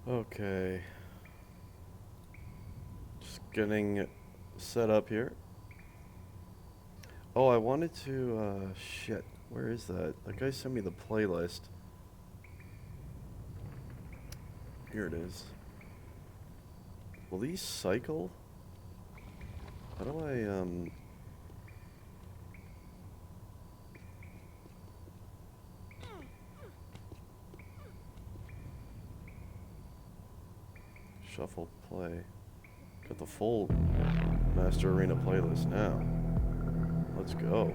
Okay. Just getting set up here. Oh, I wanted to, shit. Where is that? That guy sent me the playlist. Here it is. Will these cycle? How do I, shuffle play? Got the full Master Arena playlist now. Let's go.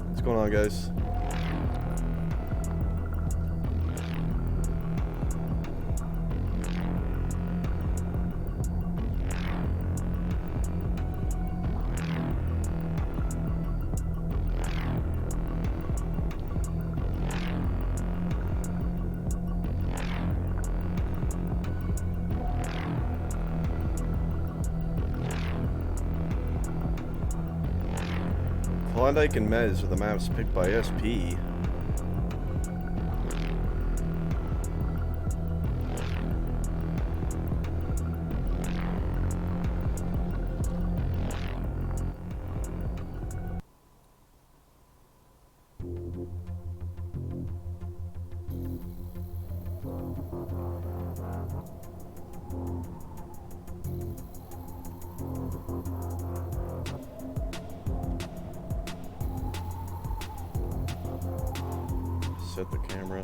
What's going on, guys? Klondike and Mez are the maps picked by SP. Set the camera.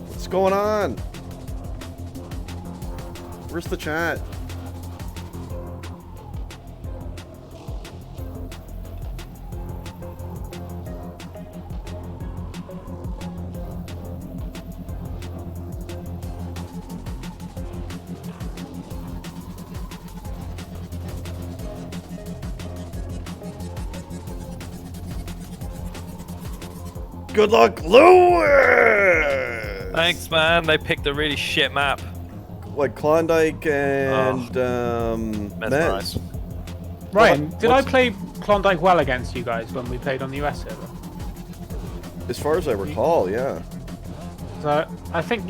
What's going on? Where's the chat? Good luck, Lewis! Thanks, man. They picked a really shit map. What, Klondike and Mesmerize. Mez? Ryan, What- did I what's- play Klondike well against you guys when we played on the US server? As far as I recall, yeah. So I think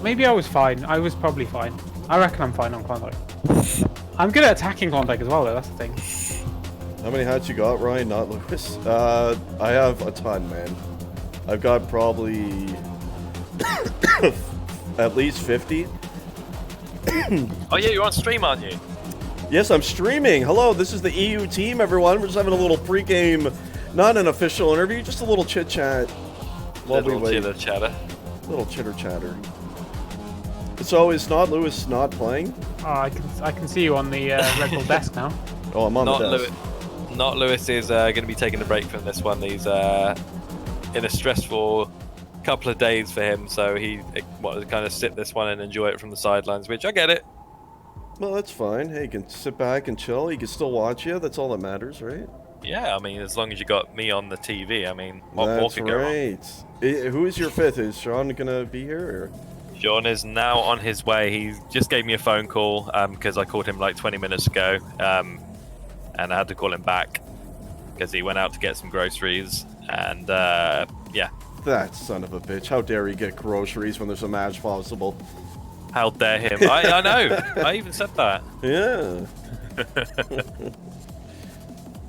maybe I was fine. I was probably fine. I reckon I'm fine on Klondike. I'm good at attacking Klondike as well, though. That's the thing. How many hats you got, Ryan? Not Lewis. I have a ton, man. I've got probably at least 50. Oh yeah, you're on stream, aren't you? Yes, I'm streaming. Hello, this is the EU team, everyone. We're just having a little pre-game, not an official interview, just a little chit-chat while we Little wait. chitter chatter. Little chitter-chatter. So is Not Lewis not playing? Oh, I can see you on the Red Bull desk now. Oh, I'm on Not the desk. Lewis. Not Lewis is going to be taking a break from this one. He's in a stressful couple of days for him, so he wanted to kind of sit this one and enjoy it from the sidelines, which I get it. Well, that's fine. Hey, you can sit back and chill. He can still watch you. That's all that matters, right? Yeah, I mean, as long as you got me on the TV, I mean, what more That's could go wrong? right. Who is your fifth? Is Sean gonna be here? Or? Sean is now on his way. He just gave me a phone call because I called him like 20 minutes ago, and I had to call him back because he went out to get some groceries, and yeah. That son of a bitch. How dare he get groceries when there's a match possible? How dare him? I know. I even said that. Yeah.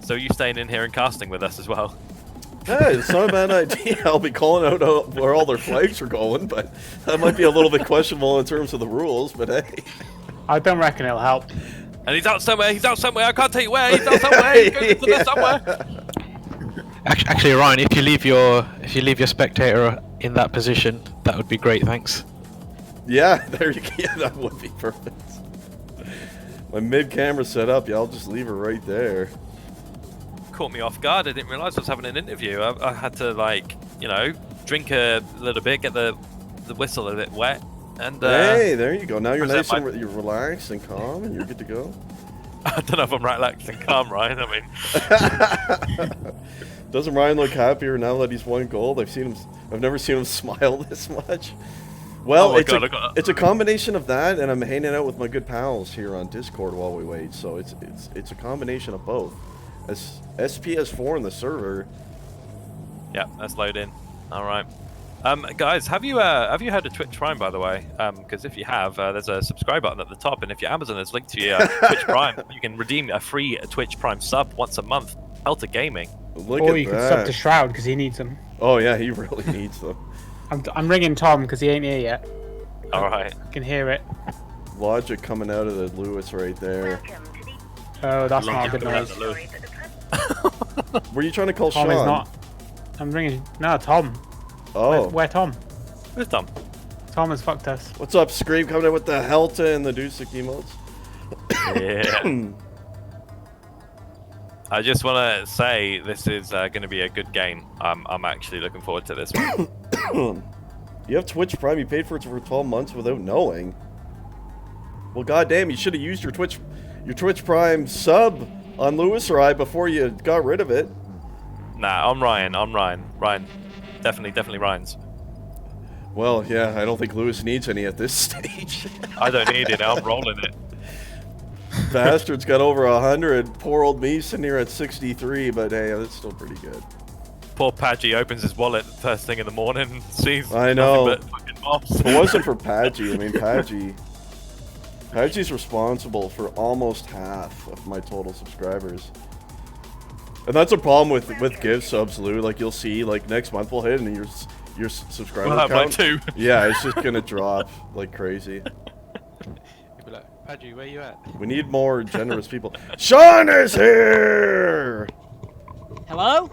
So you staying in here and casting with us as well? Hey, it's not a bad idea. I'll be calling out where all their flags are going, but that might be a little bit questionable in terms of the rules, but hey. I don't reckon it'll help. And he's out somewhere. He's out somewhere. I can't tell you where. He's out somewhere. He's going to somewhere. Actually, Ryan, if you leave your spectator in that position, that would be great. Thanks. Yeah, there you go. Yeah, that would be perfect. My mid camera set up. Yeah, I'll just leave her right there. Caught me off guard. I didn't realize I was having an interview. I had to, like, you know, drink a little bit, get the whistle a bit wet, and Hey, there you go. Now you're present nice and my- you're relaxed and calm, and you're good to go. I don't know if I'm relaxed and calm, Ryan. I mean, Doesn't Ryan look happier now that he's won gold? I've never seen him smile this much. Well, Oh my it's God, a I got- it's a combination of that, and I'm hanging out with my good pals here on Discord while we wait. So it's a combination of both. As SPS4 in the server. yeah, let's load in. All right. Guys, have you heard of Twitch Prime, by the way? Because if you have, there's a subscribe button at the top, and if your Amazon is linked to your Twitch Prime, you can redeem a free Twitch Prime sub once a month. Helter Gaming. Look Or at you could that. sub to Shroud because he needs them. Oh yeah, he really needs them. I'm ringing Tom because he ain't here yet. All right. I can hear it. Logic coming out of the Lewis right there. Oh, that's not a Logic good around noise. the loop. Were you trying to call Tom Sean? is not. I'm ringing. No, Tom. Oh. Where Tom? Where's Tom? Tom has fucked us. What's up, Scream? Coming in with the Helta and the Dusek emotes. Yeah. I just want to say this is going to be a good game. I'm actually looking forward to this one. You have Twitch Prime. You paid for it for 12 months without knowing. Well, goddamn, you should have used your Twitch Prime sub on Lewis or I before you got rid of it. Nah, I'm Ryan. Ryan. Definitely Ryan's. Well, yeah, I don't think Lewis needs any at this stage. I don't need it. I'm rolling it. Bastard's got over 100. Poor old me sitting here at 63, but hey, that's still pretty good. Poor Padgy opens his wallet first thing in the morning and sees I know. nothing but fucking mobs. If it wasn't for Padgy, I mean, Padgy's responsible for almost half of my total subscribers. And that's a problem with give subs, Lou. Like, you'll see, like, next month we'll hit and your subscriber We'll have count. like two. Yeah, it's just gonna drop like crazy. You'd be like, Padgy, where you at? We need more generous people. Sean is here! Hello?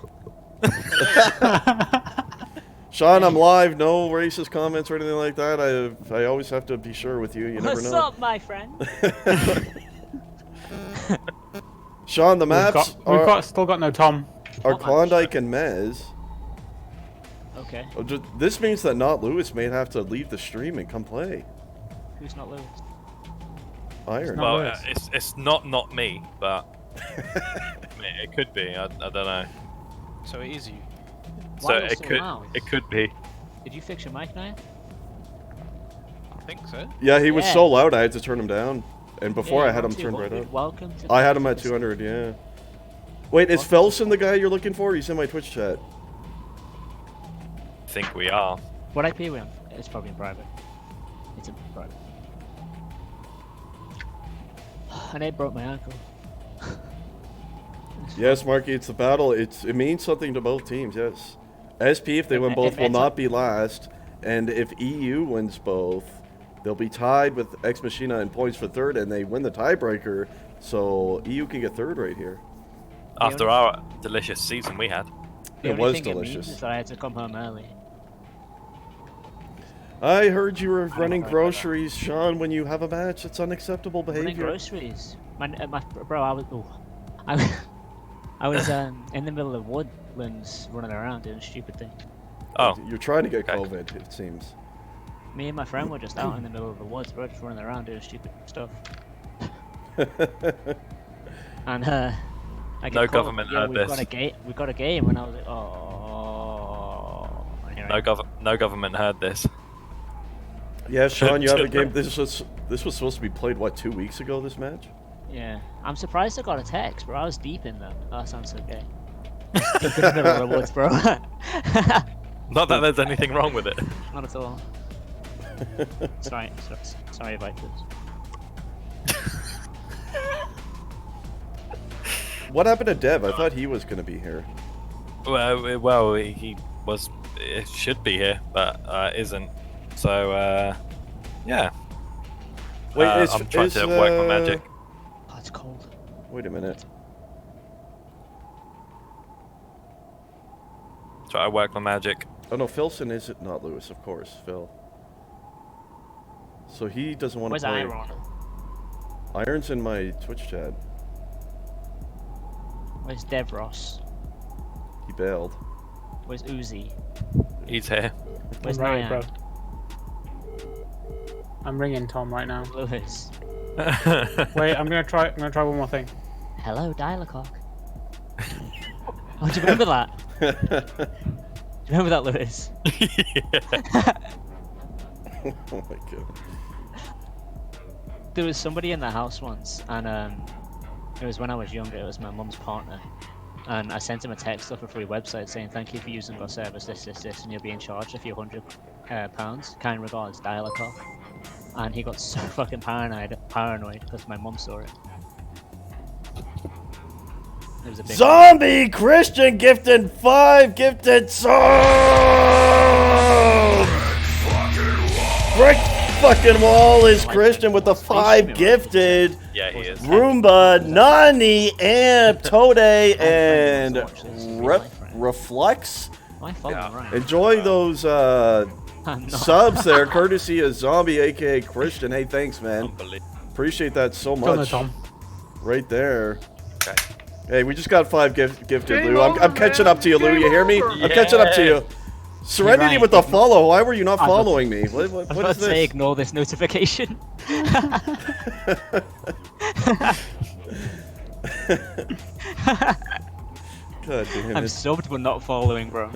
Sean, I'm live. No racist comments or anything like that. I always have to be sure with you. You never What's know. up, my friend? Sean, the maps Still got no Tom. are What maps? Klondike and Mez. Okay, Oh, this means that not Lewis may have to leave the stream and come play. who's not Lewis? Iron. not Well, Lewis. it's not me, but I mean, it could be. I don't know. So it is you. So Why are you it so could loud? it could be. Did you fix your mic now? I think so. Yeah, he was Yeah. so loud I had to turn him down. And before Yeah, I had him you're turned on right 200. up. Welcome to I had him at the- 200, yeah. Wait, is Felson the guy you're looking for? He's in my Twitch chat. I think we are. What IP are we on? It's probably in private. It's in private. And it broke my ankle. Yes, Marky, it's the battle. It means something to both teams, yes. SP, if they win both, will it's not be last. And if EU wins both, they'll be tied with Ex Machina in points for third, and they win the tiebreaker. So EU can get third right here. After our delicious season we had. The It only was thing delicious. It means is that I had to come home early. I heard you were running not right about that. groceries, Sean, when you have a match. It's unacceptable Running behavior. groceries. My bro, I was. Oh, I was in the middle of woodlands running around doing stupid things. Oh, You're trying to get Okay. COVID, it seems. Me and my friend were just out in the middle of the woods, bro, just running around doing stupid stuff. And I get No called, government "Yeah, heard we've this." got a game. We got a game, and I was like, oh. And here I am. no government heard this. Yeah, Sean, you have a game. This was supposed to be played, what, 2 weeks ago, this match? Yeah, I'm surprised I got a text, bro. I was deep in that. Oh, that sounds so gay. Deep in the middle of the woods, bro. Not that there's anything wrong with it. Not at all. Sorry about this. What happened to Dev? I thought he was going to be here. Well, he was. It should be here, but isn't. So yeah. Wait, I'm trying to work my magic. Oh, it's cold. Wait a minute. Try to work my magic. Oh no, Philson is it? Not Lewis, of course. Phil. So he doesn't want to Where's play. Iron? Iron's in my Twitch chat. Where's Devros? He bailed. Where's Uzi? He's here. Where's I'm ready, Nyan? bro. I'm ringing Tom right now. Lewis. Wait, I'm gonna try one more thing. Hello, Dialacock. Oh, do you remember that? Do you remember that, Lewis? Oh my god. There was somebody in the house once, and it was when I was younger. It was my mum's partner, and I sent him a text off a free website saying, "Thank you for using our service, this, and you'll be in charge a few £100. Kind regards, Dialacock." And he got so fucking paranoid because my mum saw it. It was a big Zombie Christian gifted 5 gifted subs! Brick fucking wall is Christian with the 5 gifted. Yeah, he is. Roomba, Nani, Amp, Tode, and Reflex. My phone, Yeah. right? Enjoy those I'm not. subs there, courtesy of Zombie, aka Christian. Hey, thanks, man. Unbelievable. Appreciate that so Go on there, much. Tom. Right there. Okay. Hey, we just got 5 gifted, Game Lou. I'm over, catching man. up to you, Lou. Game You hear me? over. I'm catching up to you. Serenity You're right. with the follow. Why were you not I was- following me? What I was is about to say, this? ignore this notification. God damn I'm it. subbed but not following, bro.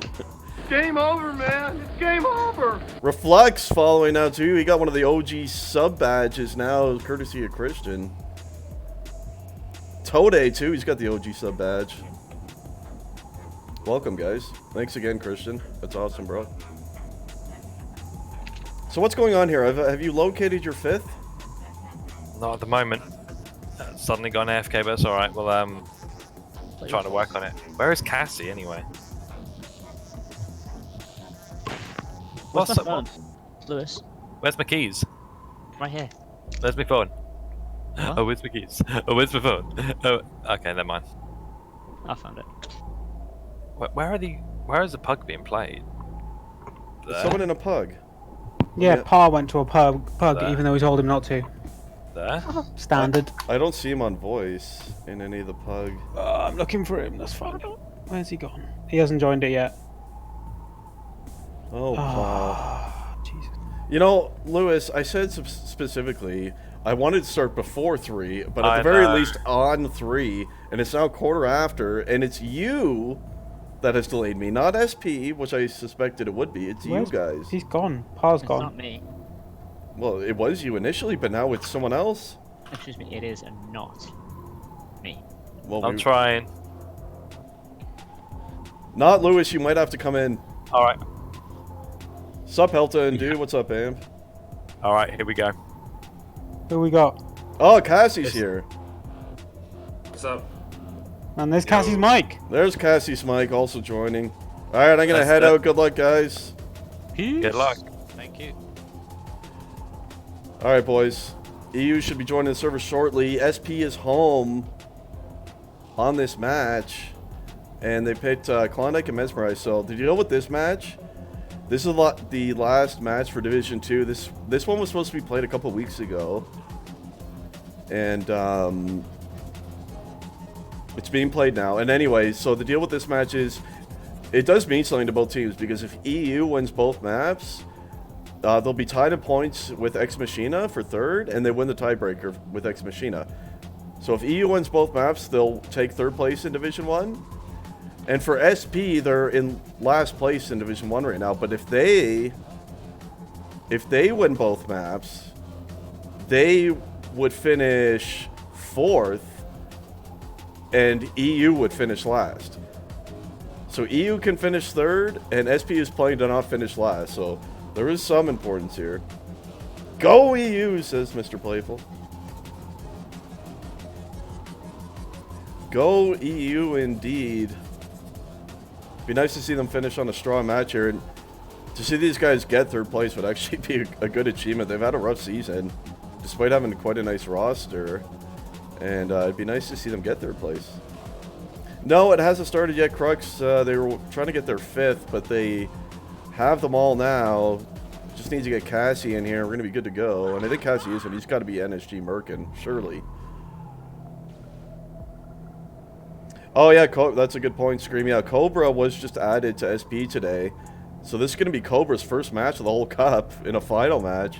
Game over, man. It's game over. Reflex following now too. He got one of the OG sub badges now, courtesy of Christian. Tode too. He's got the OG sub badge. Welcome, guys. Thanks again, Christian. That's awesome, bro. So what's going on here? Have you located your 5th? Not at the moment. Suddenly gone AFK, but it's alright. Well, trying to work on it. Where is Cassie anyway? What's What's my up? phone? Lewis, Where's my keys? right here. Where's my phone? What? Oh, where's my keys? Oh, where's my phone? Oh, okay, never mind. I found it. Where are the? Where is the pug being played? There. Someone in a pug. Yeah, Yeah. Pa went to a pug, There. even though he told him not to. There. Standard. I don't see him on voice in any of the pug. I'm looking for him. That's fine. Where's he gone? He hasn't joined it yet. Oh, Paul. Ah, Jesus. You know, Lewis, I said specifically I wanted to start before 3, but at I the very know. least on 3, and it's now quarter after, and it's you that has delayed me, not SP, which I suspected it would be. It's Where's- you guys. He's gone. Pa's It's gone. not me. Well, it was you initially, but now it's someone else. Excuse me, it is not me. Well, I'm trying. not Lewis. You might have to come in. All right. Sup, Helton, dude? What's up, Amp? All right. Here we go. Who we got? Oh, Cassie's here. What's up? And there's Cassie's mic. There's Cassie's mic also joining. All right, I'm gonna That's head it. out. Good luck, guys. Good luck. Thank you. All right, boys. EU should be joining the server shortly. SP is home on this match, and they picked Klondike and Mesmerize. So, did you know what this match? This is the last match for Division 2. This one was supposed to be played a couple weeks ago, and it's being played now. And anyway, so the deal with this match is, it does mean something to both teams, because if EU wins both maps, they'll be tied in points with Ex Machina for 3rd, and they win the tiebreaker with Ex Machina. So if EU wins both maps, they'll take 3rd place in Division 1. And for SP, they're in last place in Division 1 right now. But if they win both maps, they would finish 4th, and EU would finish last. So EU can finish 3rd, and SP is playing to not finish last. So there is some importance here. Go EU, says Mr. Playful. Go EU indeed. Be nice to see them finish on a strong match here, and to see these guys get 3rd place would actually be a good achievement. They've had a rough season, despite having quite a nice roster, and it'd be nice to see them get 3rd place. No, it hasn't started yet, Crux. They were trying to get their 5th, but they have them all now. Just need to get Cassie in here. We're going to be good to go. And I think Cassie is, and he's got to be NSG Merkin, surely. Oh, yeah, that's a good point, Scream. Yeah, Cobra was just added to SP today. So this is going to be Cobra's first match of the whole cup in a final match.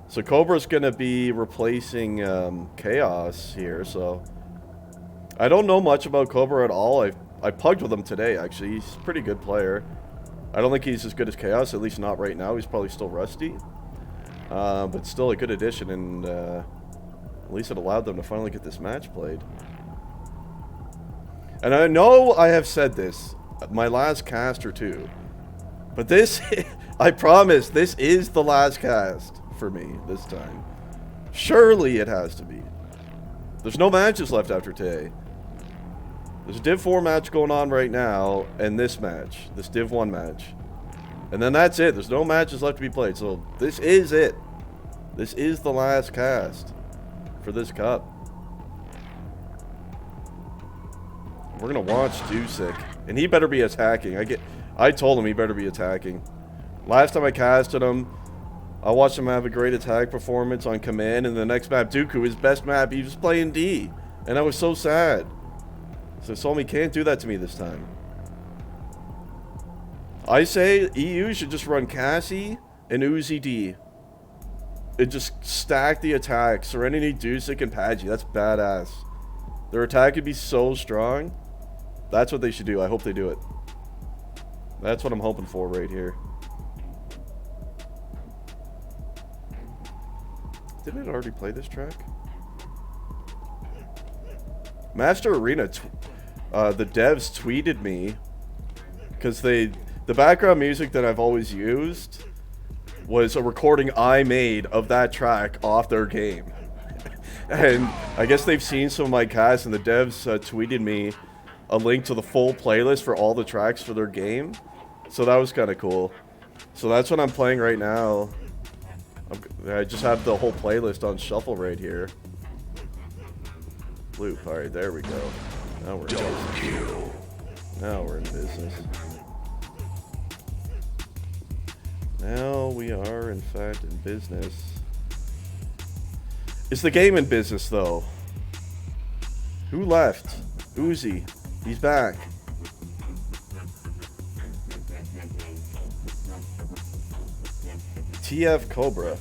So Cobra's going to be replacing Chaos here, so... I don't know much about Cobra at all. I pugged with him today, actually. He's a pretty good player. I don't think he's as good as Chaos, at least not right now. He's probably still rusty. But still a good addition, and at least it allowed them to finally get this match played. And I know I have said this, my last cast or two, but this, I promise, this is the last cast for me this time. Surely it has to be. There's no matches left after today. There's a Div 4 match going on right now, and this match, this Div 1 match. And then that's it. There's no matches left to be played, so this is it. This is the last cast for this cup. We're gonna watch Dusik, and he better be attacking. I told him he better be attacking. Last time I casted him, I watched him have a great attack performance on command, and the next map, Dooku, his best map, he was playing D, and I was so sad. So Solmi can't do that to me this time. I say EU should just run Cassie and Uzi D. It just stack the attack. Serenity, Dusik, and Paggi. That's badass. Their attack could be so strong. That's what they should do. I hope they do it. That's what I'm hoping for right here. Didn't it already play this track? Master Arena, the devs tweeted me because the background music that I've always used was a recording I made of that track off their game. And I guess they've seen some of my casts, and the devs tweeted me a link to the full playlist for all the tracks for their game. So that was kind of cool. So that's what I'm playing right now. I just have the whole playlist on shuffle right here. Loop. Alright, there we go. Now we're in business. Now we're in business. Now we are, in fact, in business. Is the game in business, though? Who left? Uzi. He's back. TF Cobra.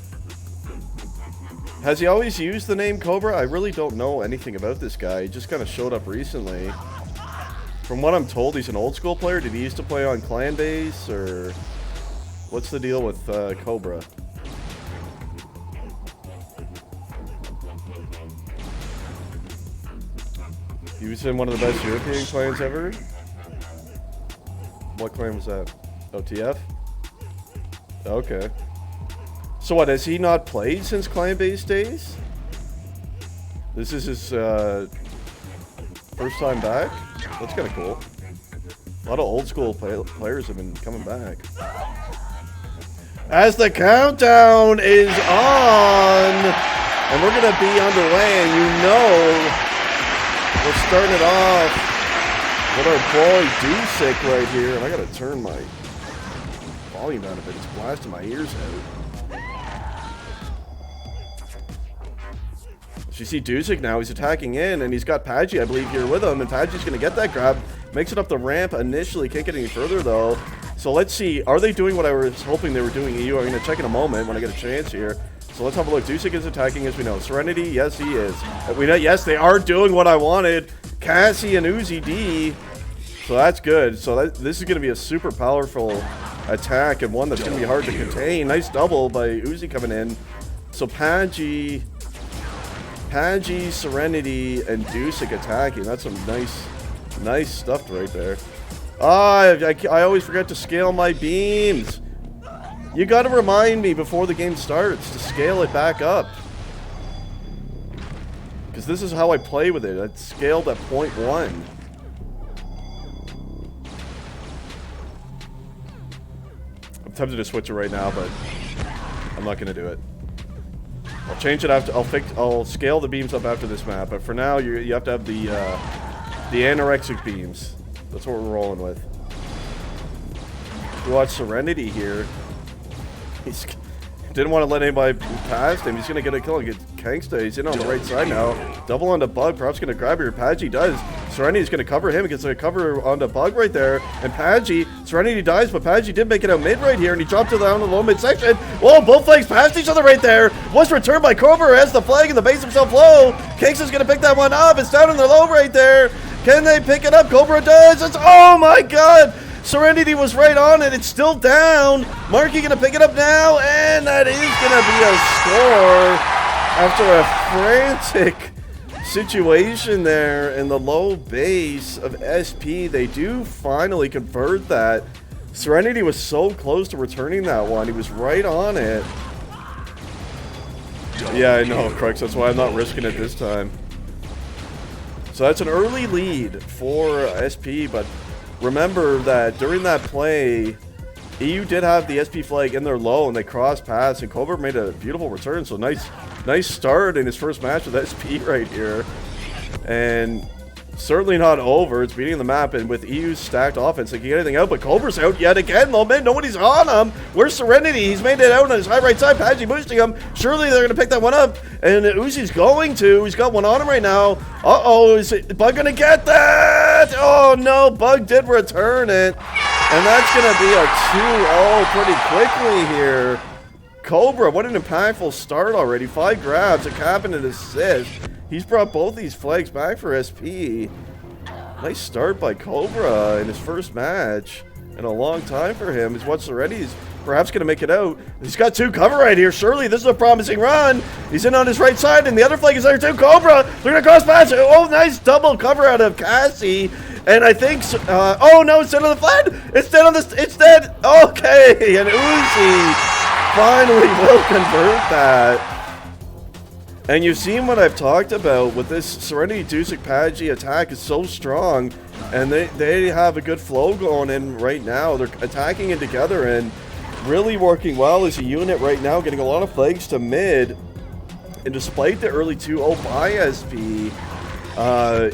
Has he always used the name Cobra? I really don't know anything about this guy. He just kind of showed up recently. From what I'm told, he's an old school player. Did he used to play on Clan Base, or what's the deal with Cobra? He was in one of the best European clans ever. What clan was that? OTF? Okay. So what, has he not played since Clan Base days? This is his first time back? That's kind of cool. A lot of old school players have been coming back. As the countdown is on, and we're going to be underway, and you know we're starting it off with our boy Dusik right here. And I got to turn my volume down a bit. It's blasting my ears out. So you see Dusik now, he's attacking in, and he's got Paggi, I believe, here with him, and Paggi's going to get that grab. Makes it up the ramp initially, can't get any further, though. So let's see, are they doing what I was hoping they were doing, EU? I'm going to check in a moment when I get a chance here. So let's have a look. Dusik is attacking, as we know. Serenity, yes, he is. We know, yes, they are doing what I wanted. Cassie and Uzi D. So that's good. So this is going to be a super powerful attack, and one that's going to be hard to contain. Nice double by Uzi coming in. So Paggi, Serenity, and Dusik attacking. That's some nice stuff right there. I always forget to scale my beams. You gotta remind me before the game starts to scale it back up. Because this is how I play with it. It's scaled at 0.1. I'm tempted to switch it right now, but I'm not gonna do it. I'll change it after. I'll scale the beams up after this map, but for now, you have to have the The anorexic beams. That's what we're rolling with. We watch Serenity here. He's didn't want to let anybody past him. He's going to get a kill against Kangsta. He's in on the right side now. Double onto Bug. Perhaps going to grab here. Pagey does. Serenity's going to cover him. Gets a cover onto Bug right there. And Pagey. Serenity dies, but Pagey did make it out mid right here. And he dropped to down the low mid section. Whoa, both flags past each other right there. Was returned by Cobra. Has the flag in the base himself low. Kangsta's going to pick that one up. It's down in the low right there. Can they pick it up? Cobra does. It's, oh my god. Serenity was right on it. It's still down. Marky going to pick it up now, and that is going to be a score after a frantic situation there in the low base of SP. They do finally convert that. Serenity was so close to returning that one. He was right on it. Yeah, I know, Crux. That's why I'm not risking it this time. So that's an early lead for SP, but remember that during that play, EU did have the SP flag in their low, and they crossed paths, and Cobra made a beautiful return. So nice start in his first match with SP right here, and certainly not over. It's beating the map, and with EU's stacked offense, they can get anything out. But Cobra's out yet again. Low mid, nobody's on him. Where's Serenity? He's made it out on his high right side. Pagey boosting him. Surely they're gonna pick that one up, and Uzi's going to. He's got one on him right now. Uh-oh, is Bug gonna get that? Oh no, Bug did return it, and that's gonna be a 2-0 pretty quickly here. Cobra, what an impactful start already. 5 grabs, a cap and an assist. He's brought both these flags back for SP. Nice start by Cobra in his first match in a long time for him. He's watched already. He's perhaps going to make it out. He's got 2 cover right here. Surely this is a promising run. He's in on his right side, and the other flag is there too. Cobra, they're going to cross paths. Oh, nice double cover out of Cassie. And I think, oh no, it's dead on the flat. It's dead on this, it's dead. Okay, and Uzi finally will convert that. And you've seen what I've talked about with this Serenity Dusik Pagey attack is so strong, and they have a good flow going in right now. They're attacking it together and really working well as a unit right now, getting a lot of flags to mid. And despite the early 2-0 by SP,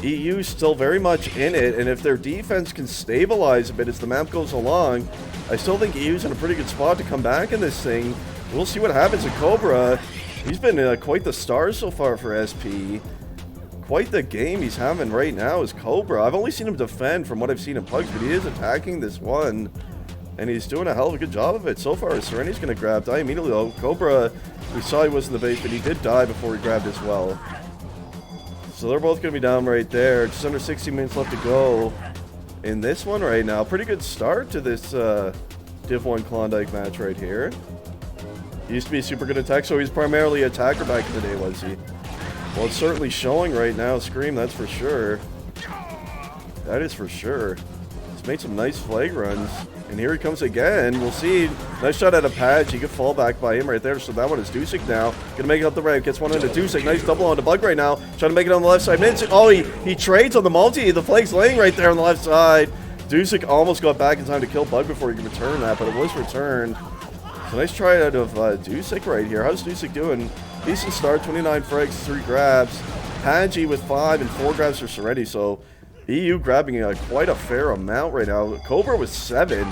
EU still very much in it, and if their defense can stabilize a bit as the map goes along, I still think EU's in a pretty good spot to come back in this thing. We'll see what happens to Cobra. He's been quite the star so far for SP. Quite the game he's having right now is Cobra. I've only seen him defend from what I've seen in Pugs, but he is attacking this one, and he's doing a hell of a good job of it. So far, Serenity's going to grab, die immediately though. Cobra, we saw he was in the base, but he did die before he grabbed as well. So they're both going to be down right there. Just under 60 minutes left to go in this one right now. Pretty good start to this Div 1 Klondike match right here. He used to be super good at attack, so he's primarily an attacker back in the day, was he? Well, it's certainly showing right now, Scream, that's for sure. That is for sure. He's made some nice flag runs. And here he comes again. We'll see. Nice shot at a patch. He could fall back by him right there. So that one is Dusik now. Gonna make it up the right. Gets one into Dusik. Nice double on the Bug right now. Trying to make it on the left side. Oh, he trades on the multi. The flag's laying right there on the left side. Dusik almost got back in time to kill Bug before he could return that, but it was returned. So nice try out of Dusik right here. How's Dusik doing? Decent start. 29 frags, 3 grabs. Pagey with 5 and 4 grabs for Serenity. So EU grabbing quite a fair amount right now. Cobra with 7,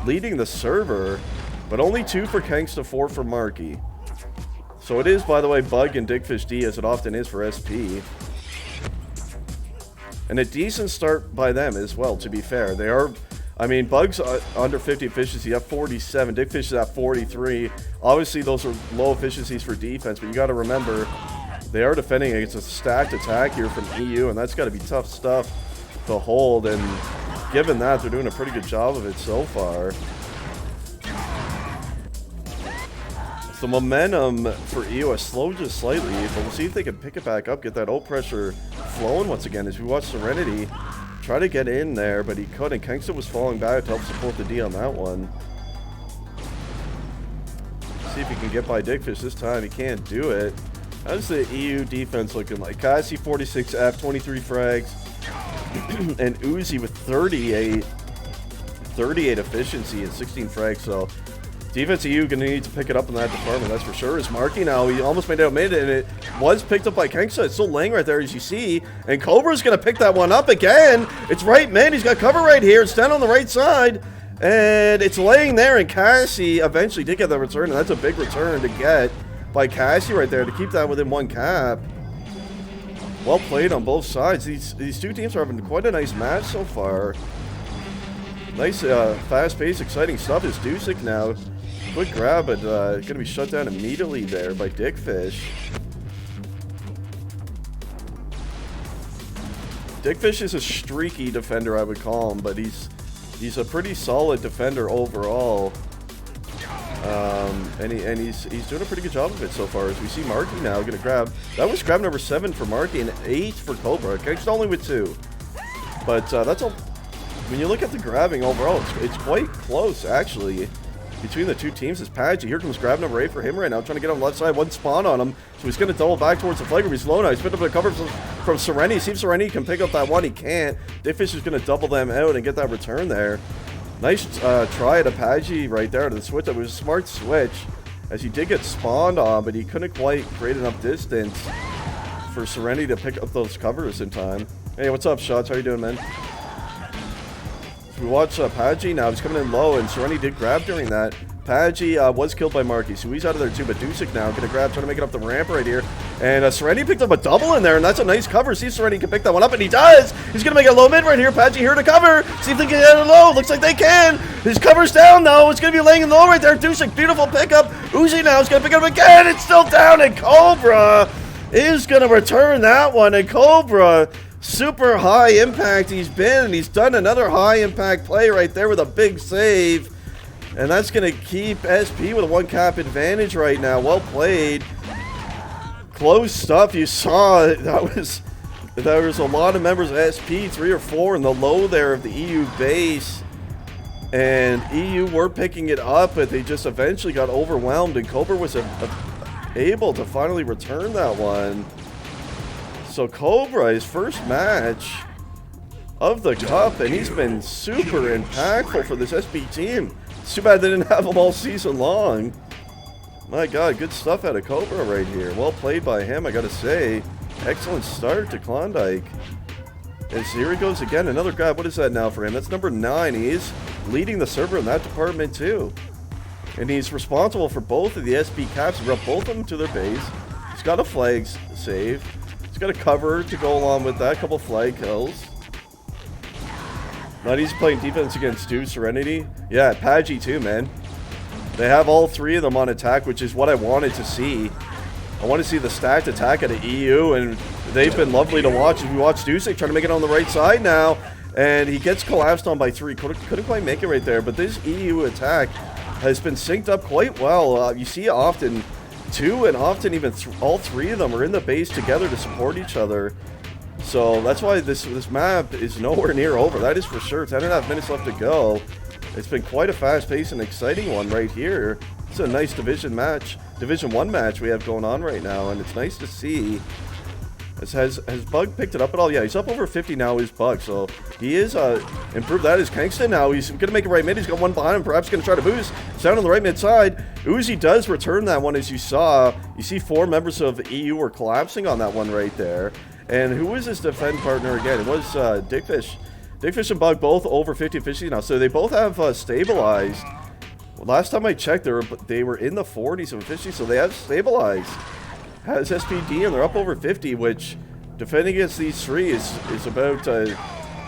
leading the server, but only 2 for Kangsta, 4 for Marky. So it is, by the way, Bug and Digfish D, as it often is for SP. And a decent start by them as well, to be fair. They are, I mean, Bug's under 50 efficiency, at 47. Digfish is at 43. Obviously, those are low efficiencies for defense, but you got to remember, they are defending against a stacked attack here from EU, and that's got to be tough stuff to hold, and given that, they're doing a pretty good job of it so far. The momentum for EU has slowed just slightly, but we'll see if they can pick it back up, get that ult pressure flowing once again as we watch Serenity try to get in there, but he couldn't. Kangsta was falling back to help support the D on that one. See if he can get by Digfish this time. He can't do it. How's the EU defense looking like? Cassie 46F, 23 frags, and Uzi with 38 efficiency and 16 frags. So Defense EU going to need to pick it up in that department, that's for sure. Is Marky now. He almost made it out mid, and it was picked up by Kangsta. It's still laying right there, as you see. And Cobra's going to pick that one up again. It's right mid. He's got cover right here. It's down on the right side. And it's laying there, and Cassie eventually did get that return, and that's a big return to get by Cassie right there to keep that within one cap. Well played on both sides. These two teams are having quite a nice match so far. Nice, fast-paced, exciting stuff. Is Dusek now. Quick grab, but going to be shut down immediately there by Dickfish. Dickfish is a streaky defender, I would call him, but he's a pretty solid defender overall. And he's doing a pretty good job of it so far. As we see Marky now going to grab. That was grab number 7 for Marky and 8 for Cobra. Just only with 2. But that's all. When you look at the grabbing overall, it's quite close actually between the two teams. Is Pagey. Here comes grab number 8 for him right now, trying to get on the left side. One spawn on him, so he's going to double back towards the flag. He's low now. He's picked up a cover from Serenity. See if Serenity can pick up that one. He can't. Dickfish is going to double them out and get that return there. Nice try at Apache right there to the switch. That was a smart switch, as he did get spawned on, but he couldn't quite create enough distance for Serenity to pick up those covers in time. Hey, what's up, Shots? How you doing, man? So we watch Pagey now. He's coming in low, and Serenity did grab during that. Pagey was killed by Marky, so he's out of there too, but Dusek now going to grab, trying to make it up the ramp right here. And Serenity picked up a double in there, and that's a nice cover. See if Serenity can pick that one up, and he does! He's going to make a low mid right here. Pagey here to cover. See if they can get it low. Looks like they can. His cover's down, though. It's going to be laying in low right there. Dusek, beautiful pickup. Uzi now is going to pick it up again. It's still down, and Cobra is going to return that one. And Cobra, super high impact he's been, and he's done another high impact play right there with a big save. And that's going to keep SP with a 1 cap advantage right now. Well played. Close stuff. You saw there was a lot of members of SP, 3 or 4 in the low there of the EU base. And EU were picking it up, but they just eventually got overwhelmed. And Cobra was able to finally return that one. So Cobra, his first match of the cup, and he's been super impactful for this SP team. It's too bad they didn't have him all season long. My God, good stuff out of Cobra right here. Well played by him, I gotta say. Excellent start to Klondike. And so here he goes again, another grab. What is that now for him? That's number 9. He is leading the server in that department too. And he's responsible for both of the SP caps. He brought both of them to their base. He's got a flag save. He's got a cover to go along with that. A couple flag kills. Not easy playing defense against Serenity. Yeah, Pagey too, man. They have all 3 of them on attack, which is what I wanted to see. I want to see the stacked attack out of EU, and they've been lovely to watch. We watch Dusek trying to make it on the right side now, and he gets collapsed on by 3. Couldn't quite make it right there, but this EU attack has been synced up quite well. You see often 2 and often even all 3 of them are in the base together to support each other. So that's why this map is nowhere near over. That is for sure. 10.5 minutes left to go. It's been quite a fast-paced and exciting one right here. It's a nice Division 1 match we have going on right now, and it's nice to see. Has Bug picked it up at all? Yeah, he's up over 50 now, is Bug. So he is improved that. Is Kingston now. He's going to make it right mid. He's got one behind him. Perhaps going to try to boost. It's down on the right mid side. Uzi does return that one, as you saw. You see 4 members of EU were collapsing on that one right there. And who was his defend partner again? It was Dickfish. Dickfish and Bug both over 50 efficiency now. So they both have stabilized. Last time I checked, they were in the 40s of efficiency, so they have stabilized. Has SPD, and they're up over 50, which defending against these 3 is about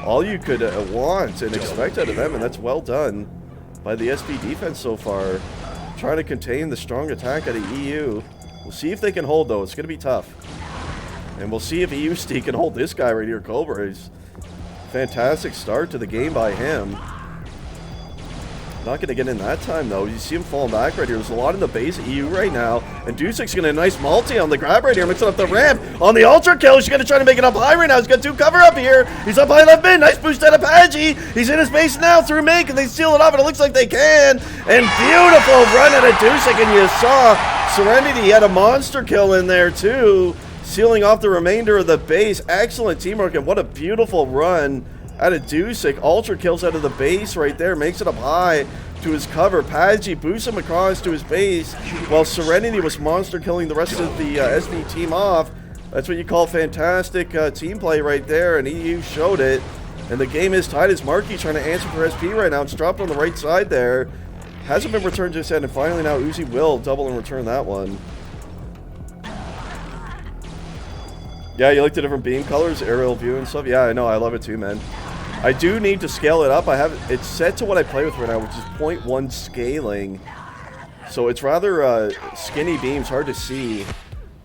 all you could want and expect out of them, and that's well done by the SP defense so far. Trying to contain the strong attack out of EU. We'll see if they can hold, though. It's going to be tough. And we'll see if EUST can hold this guy right here, Cobra. He's fantastic start to the game by him. Not going to get in that time, though. You see him falling back right here. There's a lot in the base of EU right now. And Dusek's getting a nice multi on the grab right here. Mixing up the ramp on the ultra kill. He's going to try to make it up high right now. He's got 2 cover up here. He's up high left mid. Nice boost out of Pagey. He's in his base now through make, and they steal it off, and it looks like they can. And beautiful run out of Dusek. And you saw Serenity had a monster kill in there, too. Sealing off the remainder of the base. Excellent teamwork, and what a beautiful run out of Dusik. Ultra kills out of the base right there, makes it up high to his cover. Paggi boosts him across to his base, while Serenity was monster killing the rest of the SP team off. That's what you call fantastic team play right there, and EU showed it. And the game is tied as Marky trying to answer for SP right now. It's dropped on the right side there. Hasn't been returned just yet, and finally now Uzi will double and return that one. Yeah, you like the different beam colors, aerial view and stuff? Yeah, I know, I love it too, man. I do need to scale it up. I have it's set to what I play with right now, which is 0.1 scaling. So it's rather skinny beams, hard to see.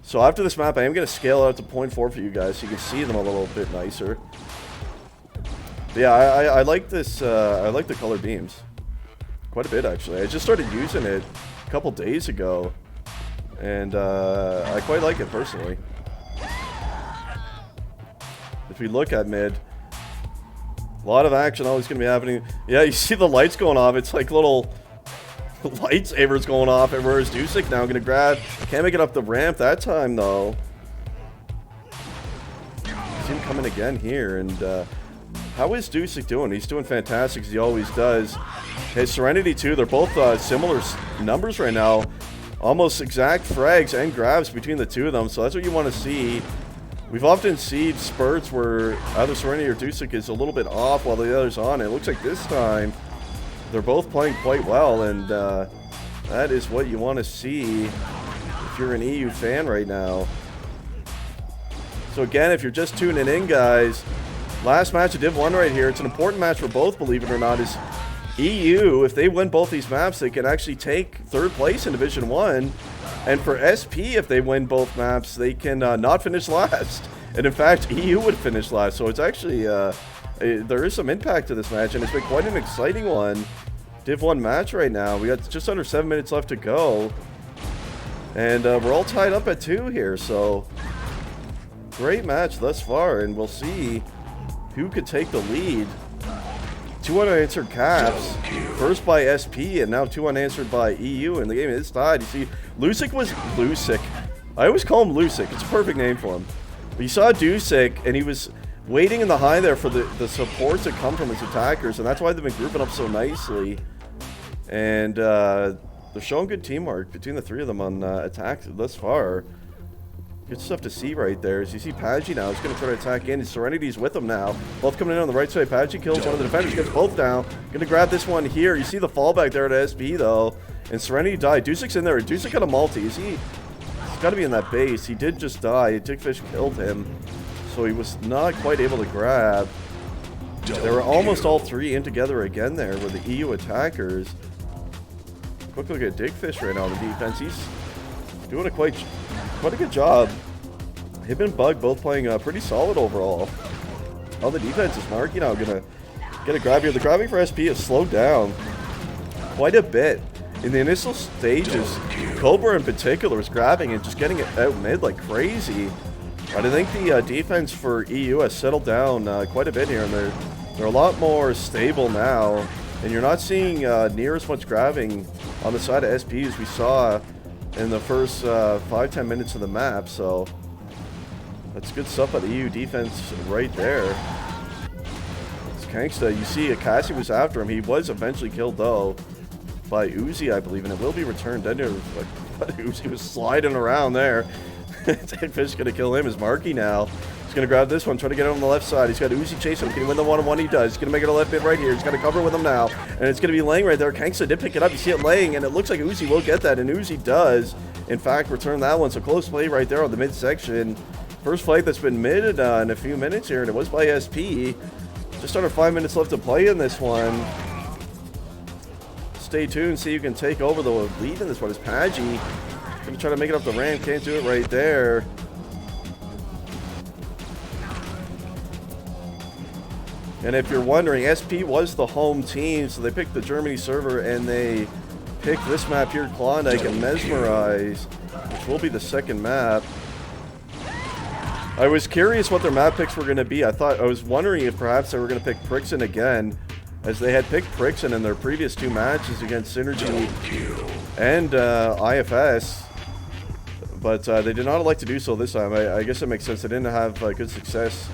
So after this map, I am going to scale it up to 0.4 for you guys, so you can see them a little bit nicer. But yeah, I like this. I like the color beams quite a bit, actually. I just started using it a couple days ago, and I quite like it personally. If we look at mid, a lot of action always going to be happening. Yeah, you see the lights going off. It's like little lightsabers going off. And where's Dusik now? Going to grab. Can't make it up the ramp that time, though. See him coming again here. And how is Dusik doing? He's doing fantastic, as he always does. His Serenity, too. They're both similar numbers right now. Almost exact frags and grabs between the two of them. So that's what you want to see. We've often seen spurts where either Serenity or Dusik is a little bit off while the other's on. It looks like this time they're both playing quite well, and that is what you want to see if you're an EU fan right now. So again, if you're just tuning in, guys, last match of Div 1 right here. It's an important match for both, believe it or not, is EU. If they win both these maps, they can actually take 3rd place in Division 1. And for SP, if they win both maps, they can not finish last. And in fact, EU would finish last. So it's actually, there is some impact to this match, and it's been quite an exciting one. Div 1 match right now. We got just under 7 minutes left to go. And we're all tied up at 2 here, so great match thus far, and we'll see who could take the lead. 2 unanswered caps, first by SP, and now 2 unanswered by EU, and the game is tied. You see, Lusik was Lusik. I always call him Lusik. It's a perfect name for him. But you saw Dusik, and he was waiting in the high there for the supports that come from his attackers, and that's why they've been grouping up so nicely. And they're showing good teamwork between the 3 of them on attack thus far. Good stuff to see right there. As you see Paggi now, he's going to try to attack in. His Serenity's with him now. Both coming in on the right side. Paggi kills one of the defenders, gets both down. Going to grab this one here. You see the fallback there at SP, though. And Serenity died. Dusik's in there. Dusik got a multi. He's got to be in that base. He did just die. Dickfish killed him. So he was not quite able to grab. They were almost all 3 in together again there with the EU attackers. Quick look at Dickfish right now on the defense. He's doing quite a good job. Him and Bug both playing pretty solid overall. On the defense is Marky now going to get a grab here. The grabbing for SP has slowed down quite a bit. In the initial stages, Cobra in particular was grabbing and just getting it out mid like crazy. But I think the defense for EU has settled down quite a bit here, and they're a lot more stable now. And you're not seeing near as much grabbing on the side of SP as we saw in the first 5-10 minutes of the map, so that's good stuff by the EU defense right there. It's Kanksta. You see, Akasi was after him. He was eventually killed, though, by Uzi, I believe, and it will be returned. Then Uzi was sliding around there. Dickfish going to kill him as Marky now. He's going to grab this one, try to get it on the left side. He's got Uzi chasing him. Can he win the one-on-one? He does. He's going to make it a left mid right here. He's got to cover with him now. And it's going to be laying right there. Kanksta did pick it up. You see it laying, and it looks like Uzi will get that. And Uzi does, in fact, return that one. So close play right there on the midsection. First fight that's been mid in a few minutes here, and it was by SP. Just under 5 minutes left to play in this one. Stay tuned, see who can take over the lead in this one. Is Paggi going to try to make it up the ramp? Can't do it right there. And if you're wondering, SP was the home team, so they picked the Germany server and they picked this map here, Klondike and Mesmerize, which will be the second map. I was curious what their map picks were going to be. I was wondering if perhaps they were going to pick Prixon again, as they had picked Prixon in their previous 2 matches against Synergy and IFS. But they did not like to do so this time. I guess it makes sense. They didn't have good success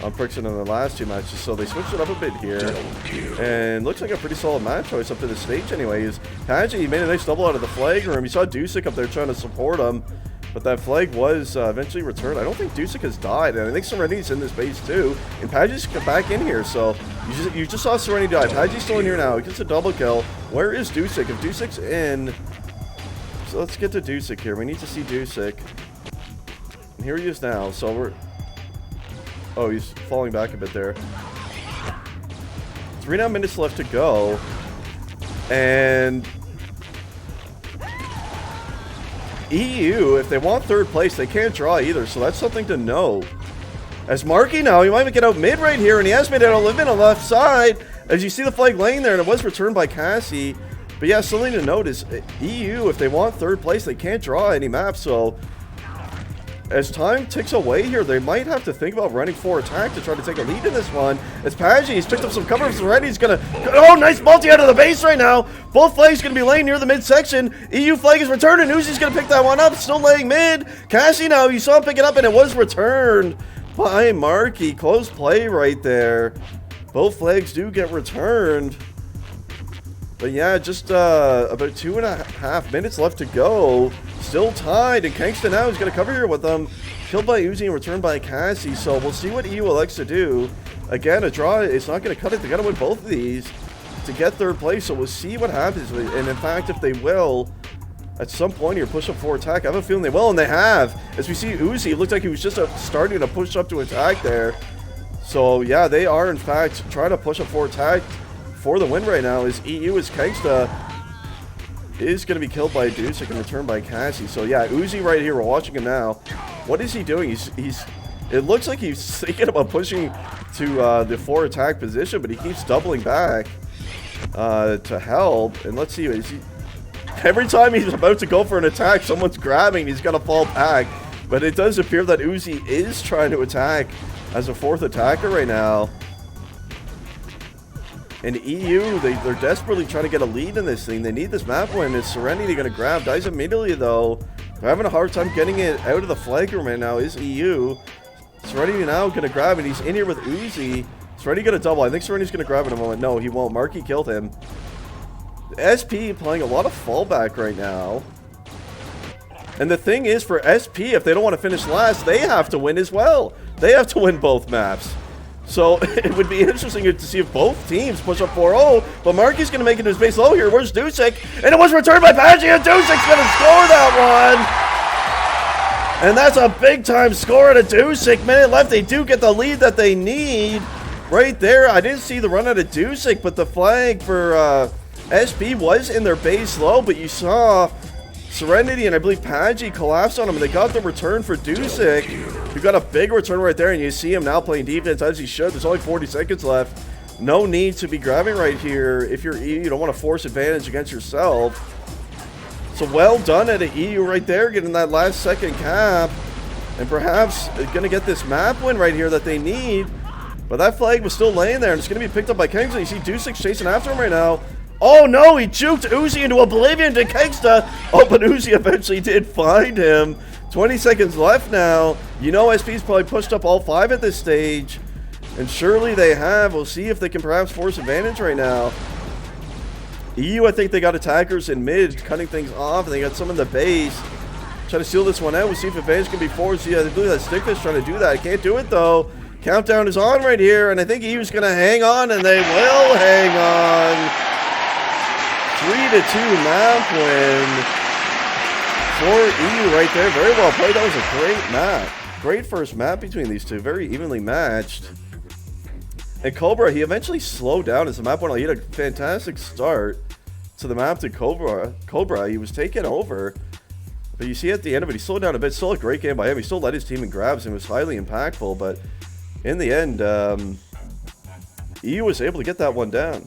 on Prixon in the last 2 matches, so they switched it up a bit here. And looks like a pretty solid match choice up to this stage anyways. Pagey made a nice double out of the flag room. You saw Dusek up there trying to support him, but that flag was eventually returned. I don't think Dusek has died, and I think Serenity's in this base too. And Pagey's back in here, so you just saw Serenity die. Pagey's still in here now. He gets a double kill. Where is Dusek? If Dusek's in... So let's get to Dusek here. We need to see Dusek. And here he is now, so we're... Oh, he's falling back a bit there. 3 minutes left to go. And EU, if they want 3rd place, they can't draw either, so that's something to know. As Marky now, he might get out mid right here, and he has made it out of on the left side. As you see the flag laying there, and it was returned by Cassie. But yeah, something to note is EU, if they want 3rd place, they can't draw any maps, so... As time ticks away here, they might have to think about running 4 attack to try to take a lead in this one. As Pagey, he's picked up some cover already. He's gonna... Oh, nice multi out of the base right now. Both flags gonna be laying near the midsection. EU flag is returned, and Uzi's gonna pick that one up. Still laying mid. Cassie now, you saw him pick it up, and it was returned by Marky. Close play right there. Both flags do get returned. But yeah, just about 2.5 minutes left to go. Still tied, and Kingston now is going to cover here with them. Killed by Uzi and returned by Cassie, so we'll see what EU elects to do. Again, a draw is not going to cut it. They got to win both of these to get 3rd place, so we'll see what happens. And in fact, if they will, at some point here, push up 4 attack. I have a feeling they will, and they have. As we see Uzi, it looked like he was just starting to push up to attack there. So yeah, they are in fact trying to push up 4 attack for the win right now. As EU is Kangsta is going to be killed by Dusek and returned by Cassie. So yeah, Uzi right here, we're watching him now. What is he doing? It looks like he's thinking about pushing to the 4 attack position, but he keeps doubling back to help. And let's see, every time he's about to go for an attack, someone's grabbing, he's got to fall back. But it does appear that Uzi is trying to attack as a 4th attacker right now. And EU, they're desperately trying to get a lead in this thing. They need this map win. Is Serenity going to grab? Dies immediately, though. They're having a hard time getting it out of the flag room right now. Is EU. Serenity now going to grab it. He's in here with Uzi. Serenity going to double. I think Serenity's going to grab it in a moment. No, he won't. Marky killed him. SP playing a lot of fallback right now. And the thing is, for SP, if they don't want to finish last, they have to win as well. They have to win both maps. So it would be interesting to see if both teams push up 4-0, but Marky's going to make it to his base low here. Where's Dusek? And it was returned by Pagey, and Dusek's going to score that one. And that's a big-time score at a Dusek. Minute left. They do get the lead that they need right there. I didn't see the run out of Dusek, but the flag for SP was in their base low, but you saw Serenity and I believe Pagey collapsed on him, and they got the return for Dusek. We got a big return right there, and you see him now playing defense as he should. There's only 40 seconds left. No need to be grabbing right here if you're EU. You don't want to force advantage against yourself. So well done at an EU right there, getting that last second cap. And perhaps going to get this map win right here that they need. But that flag was still laying there, and it's going to be picked up by Kingsley. You see Dusek chasing after him right now. Oh no, he juked Uzi into oblivion to Kangsta. Oh, but Uzi eventually did find him. 20 seconds left now. You know SP's probably pushed up all 5 at this stage. And surely they have. We'll see if they can perhaps force advantage right now. EU, I think they got attackers in mid, cutting things off. And they got some in the base. Trying to seal this one out. We'll see if advantage can be forced. Yeah, I believe that Stickfish trying to do that. Can't do it though. Countdown is on right here. And I think EU's going to hang on. And they will hang on. 3-2 map win for EU right there. Very well played. That was a great map. Great first map between these two. Very evenly matched. And Cobra, he eventually slowed down as the map went on. He had a fantastic start to the map to Cobra. He was taken over. But you see at the end of it, he slowed down a bit. Still a great game by him. He still led his team in grabs and was highly impactful. But in the end, EU was able to get that one done.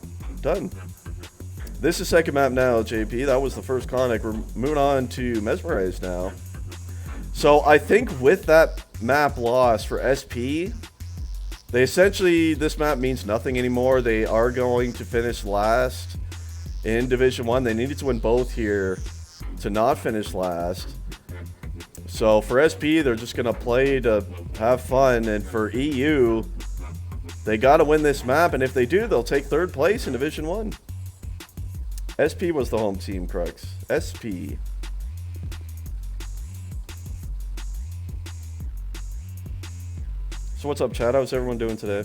This is second map now, JP. That was the first Conic. We're moving on to Mesmerize now. So I think with that map loss for SP, they essentially, this map means nothing anymore. They are going to finish last in Division 1. They needed to win both here to not finish last. So for SP, they're just going to play to have fun. And for EU, They got to win this map, and if they do, they'll take 3rd place in Division 1. SP was the home team, Crux. SP. So what's up, chat? How's everyone doing today?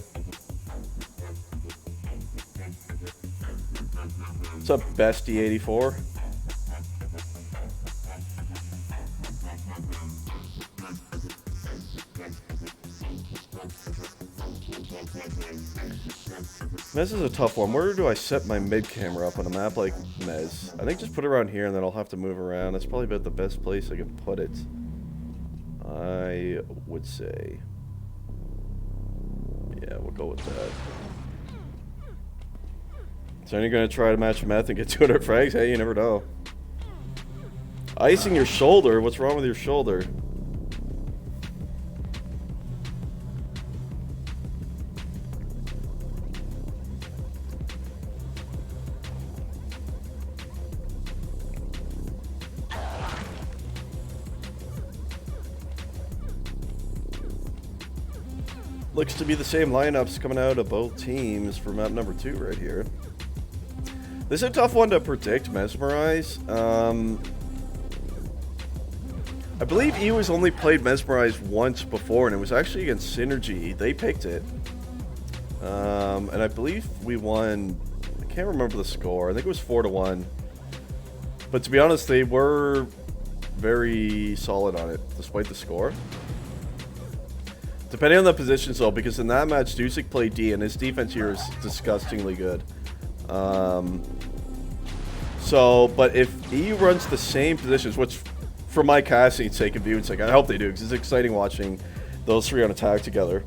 What's up, Bestie84? Mez is a tough one. Where do I set my mid camera up on a map like Mez? I think just put it around here and then I'll have to move around. That's probably about the best place I can put it. I would say. Yeah, we'll go with that. So you're gonna try to match Meth and get 200 frags? Hey, you never know. Icing your shoulder? What's wrong with your shoulder? Looks to be the same lineups coming out of both teams for map number 2 right here. This is a tough one to predict, Mesmerize. I believe EU has only played Mesmerize once before, and it was actually against Synergy. They picked it. And I believe we won, I can't remember the score. I think it was 4-1. But to be honest, they were very solid on it, despite the score. Depending on the positions, though, because in that match, Dusik played D, and his defense here is disgustingly good. But if EU runs the same positions, which for my casting sake and viewing sake, I hope they do, because it's exciting watching those 3 on attack together.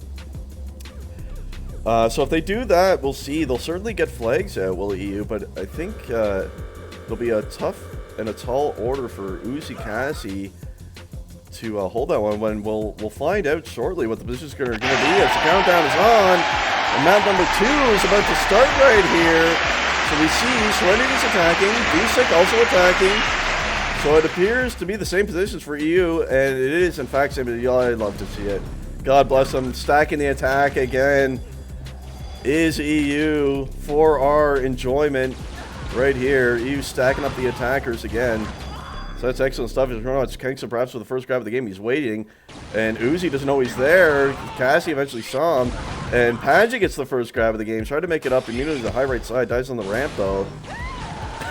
So if they do that, we'll see. They'll certainly get flags out, will EU, but I think there'll be a tough and a tall order for Uzi Cassie to hold that one. When we'll find out shortly what the positions are going to be as the countdown is on. And map number 2 is about to start right here. So we see Serenity's attacking, Dusik also attacking. So it appears to be the same positions for EU, and it is in fact same. I'd love to see it. God bless them. Stacking the attack again is EU for our enjoyment right here. EU stacking up the attackers again. So that's excellent stuff. It's Kangsta perhaps for the first grab of the game. He's waiting. And Uzi doesn't know he's there. Cassie eventually saw him. And Paggi gets the first grab of the game. Tried to make it up immediately to the high right side. Dies on the ramp though.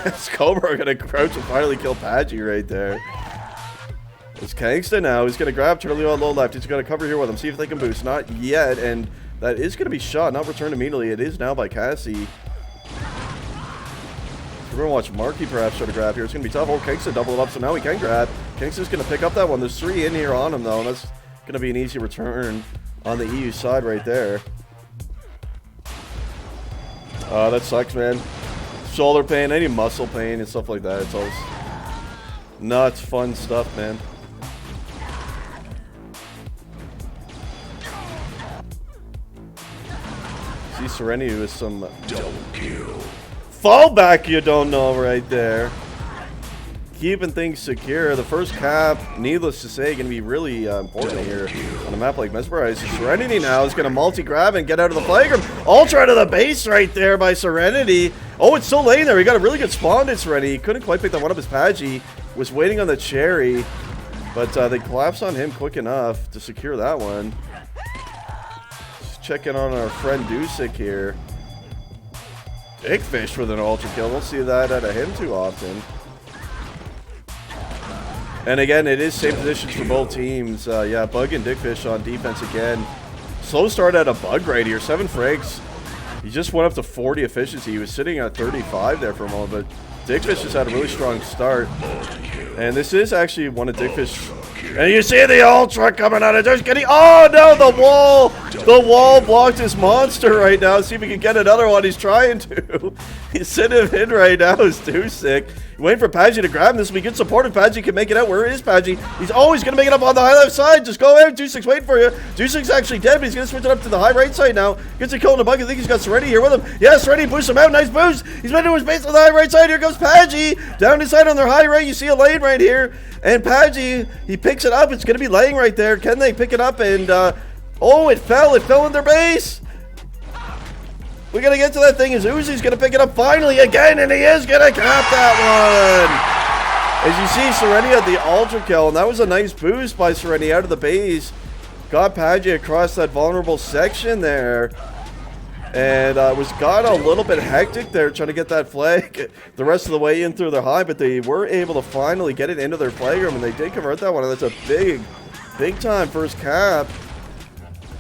It's Cobra going to crouch and finally kill Paggi right there. It's Kangsta now. He's going to grab Turley on low left. He's going to cover here with him. See if they can boost. Not yet. And that is going to be shot. Not returned immediately. It is now by Cassie. We're going to watch Marky perhaps try to grab here. It's going to be tough. Oh, Kangsta double it up, so now he can grab. Kangsta's going to pick up that one. There's 3 in here on him, though, and that's going to be an easy return on the EU side right there. That sucks, man. Shoulder pain, any muscle pain and stuff like that. It's always nuts, fun stuff, man. See Serenity with some double kill. Fallback, you don't know right there. Keeping things secure. The first cap, needless to say, going to be really important here on a map like Mesmerize. Serenity now is going to multi-grab and get out of the flagram. Ultra to the base right there by Serenity. Oh, it's still laying there. He got a really good spawn to Serenity. He couldn't quite pick that one up as Paggi was waiting on the cherry. But they collapsed on him quick enough to secure that one. Just checking on our friend Dusik here. Dickfish with an ultra kill. Don't see that out of him too often. And again, it is same positions for both teams. Yeah, Bug and Dickfish on defense again. Slow start out of Bug right here. 7 frags. He just went up to 40 efficiency. He was sitting at 35 there for a moment, but Dickfish just had a really strong start. And this is actually one of Dickfish. And you see the ultra coming out of just getting. Oh no, the wall! The wall blocked his monster right now. See if he can get another one. He's trying to. He's sitting him in right now. It's Dusik. Waiting for Paggi to grab him. This will be good support if Paggi can make it out. Where is Paggi? He's always going to make it up on the high left side. Just go out. Dusik's waiting for you. Dusik's actually dead, but he's going to switch it up to the high right side now. Gets a kill in the bug. I think he's got Serenity here with him. Yes, Serenity boosts him out. Nice boost. He's made to his base on the high right side. Here goes Paggi. Down inside on their high right. You see a lane right here. And Paggi, he picks it up. It's going to be laying right there. Can they pick it up? And, oh, it fell. It fell in their base. We gotta get to that thing as Uzi's gonna pick it up finally again, and he is gonna cap that one! As you see, Serenity had the ultra kill, and that was a nice boost by Serenity out of the base. Got Paggi across that vulnerable section there. And got a little bit hectic there trying to get that flag the rest of the way in through their high, but they were able to finally get it into their flag room, and they did convert that one, and that's a big time first cap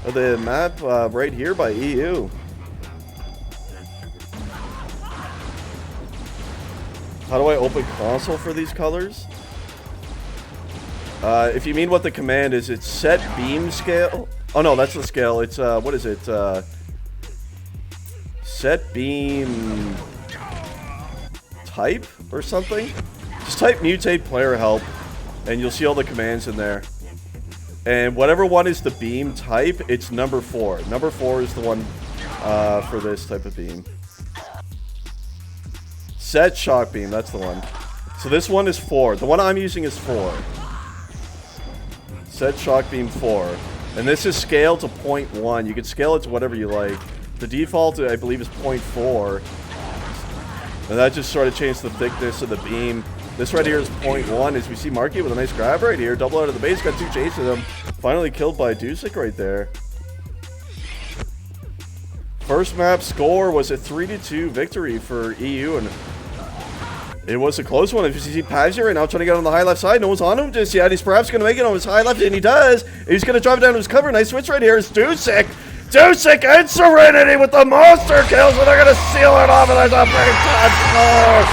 of the map right here by EU. How do I open console for these colors? If you mean what the command is, it's set beam scale. Oh no, that's the scale. It's what is it? Set beam type or something? Just type mutate player help and you'll see all the commands in there. And whatever one is the beam type, it's number 4. Number 4 is the one for this type of beam. Set shock beam, that's the one. So this one is 4. The one I'm using is 4. Set shock beam 4. And this is scaled to 0.1. You can scale it to whatever you like. The default, I believe, is 0.4. And that just sort of changed the thickness of the beam. This right here is 0.1. As we see Marky with a nice grab right here. Double out of the base, got 2 chases him. Finally killed by Dusek right there. First map score was a 3-2 victory for EU. And it was a close one. If you see Paggi right now trying to get on the high left side, no one's on him just yet. He's perhaps going to make it on his high left, and he does. He's going to drive it down to his cover. Nice switch right here. It's Dusek. Dusek and Serenity with the monster kills, and they're going to seal it off, and there's a big time score.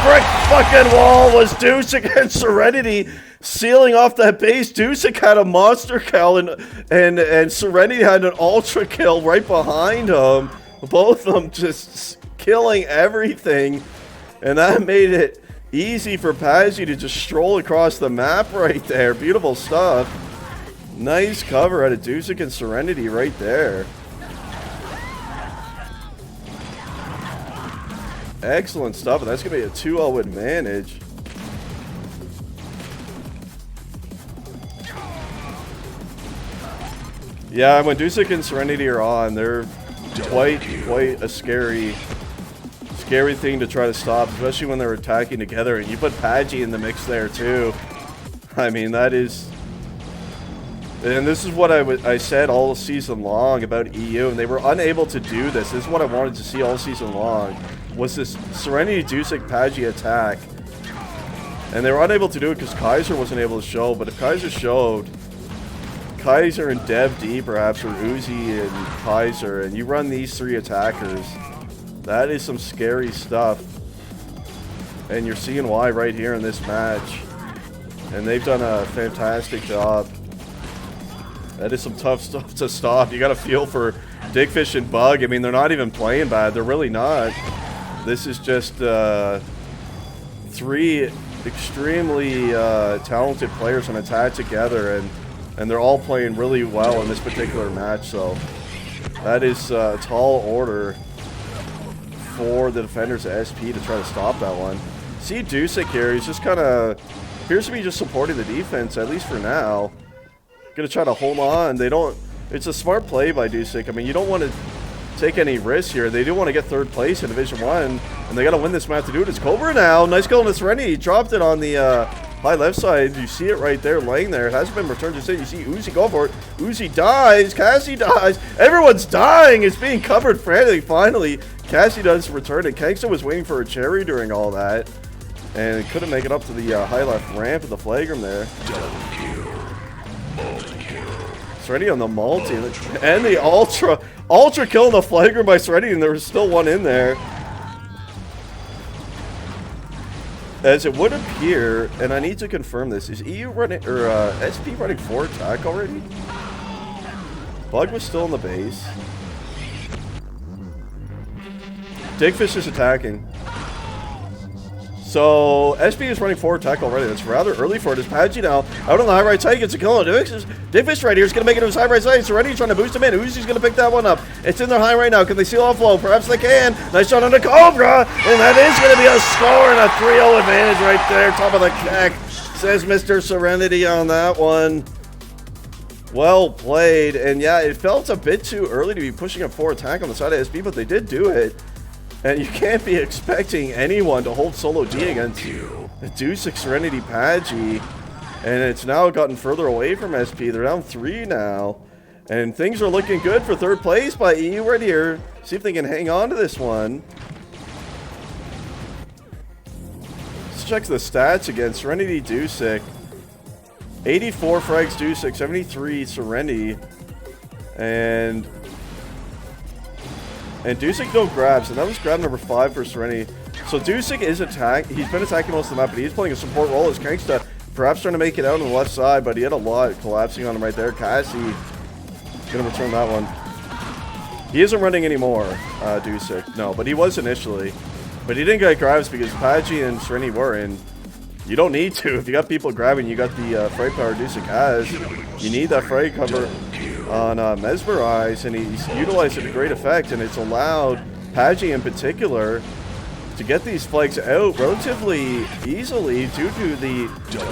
Brick fucking wall was Dusek and Serenity sealing off that base. Dusek had a monster kill, and Serenity had an ultra kill right behind him. Both of them just killing everything, and that made it easy for Paggi to just stroll across the map right there. Beautiful stuff. Nice cover out of Dusek and Serenity right there. Excellent stuff, and that's going to be a 2-0 advantage. Yeah, when Dusek and Serenity are on, they're quite a scary thing to try to stop, especially when they're attacking together. And you put Paggi in the mix there too. I mean, that is... And this is what I said all season long about EU, and they were unable to do this. This is what I wanted to see all season long, was this Serenity Dusek Paggi attack. And they were unable to do it because Kaiser wasn't able to show, but if Kaiser showed, Kaiser and Dev D perhaps, or Uzi and Kaiser, and you run these 3 attackers, that is some scary stuff. And you're seeing why right here in this match. And they've done a fantastic job. That is some tough stuff to stop. You got to feel for Digfish and Bug. I mean, they're not even playing bad. They're really not. This is just 3 extremely talented players on attack together, and they're all playing really well in this particular match. So that is a tall order for the defenders of SP to try to stop that one. See Dusek here. He's just kind of appears to be just supporting the defense, at least for now. Gonna try to hold on. They don't. It's a smart play by Dusek. I mean, you don't want to take any risks here. They do want to get 3rd place in Division 1, and they got to win this match to do it. It's Cobra now. Nice goal in this Serenity. He dropped it on the high left side. You see it right there laying there. It hasn't been returned to it. You see Uzi go for it. Uzi dies. Cassie dies. Everyone's dying. It's being covered frantically. Finally, Cassie does return it. Kangsta was waiting for a cherry during all that, and couldn't make it up to the high left ramp of the flag room there. Serenity on the multi, and the ultra kill in the flag room by Serenity, and there was still one in there. As it would appear, and I need to confirm this, is EU running, or SP running 4 attack already? Bug was still in the base. Digfish is attacking. So, SP is running 4 attack already. That's rather early for it. It's Paggi now out on the high right side. He gets a kill on Digfish right here. He's going to make it to his high right side. Serenity trying to boost him in. Uzi's going to pick that one up. It's in their high right now. Can they seal off low? Perhaps they can. Nice shot on the Cobra. And that is going to be a score and a 3-0 advantage right there. Top of the keg, says Mr. Serenity on that one. Well played, and yeah, it felt a bit too early to be pushing a 4 attack on the side of SB, but they did do it. And you can't be expecting anyone to hold solo D against Dusik, Serenity, Pagi. And it's now gotten further away from SP. They're down 3 now. And things are looking good for 3rd place by EU right here. See if they can hang on to this one. Let's check the stats again. Serenity, Dusik. 84 frags Dusik, 73 Serenity, and Dusik no grabs, and that was grab number 5 for Serenity. So Dusik is attack. He's been attacking most of the map, but he's playing a support role as Kangsta, perhaps trying to make it out on the left side, but he had a lot collapsing on him right there. Cassie gonna return that one. He isn't running anymore, Dusik. No, but he was initially. But he didn't get grabs because Pagi and Serenity were in. You don't need to. If you got people grabbing, you got the Frag power Dusik has. You need that Frag cover on Mesmerize, and he's utilized it to great effect, and it's allowed Pagi in particular to get these flags out relatively easily due to the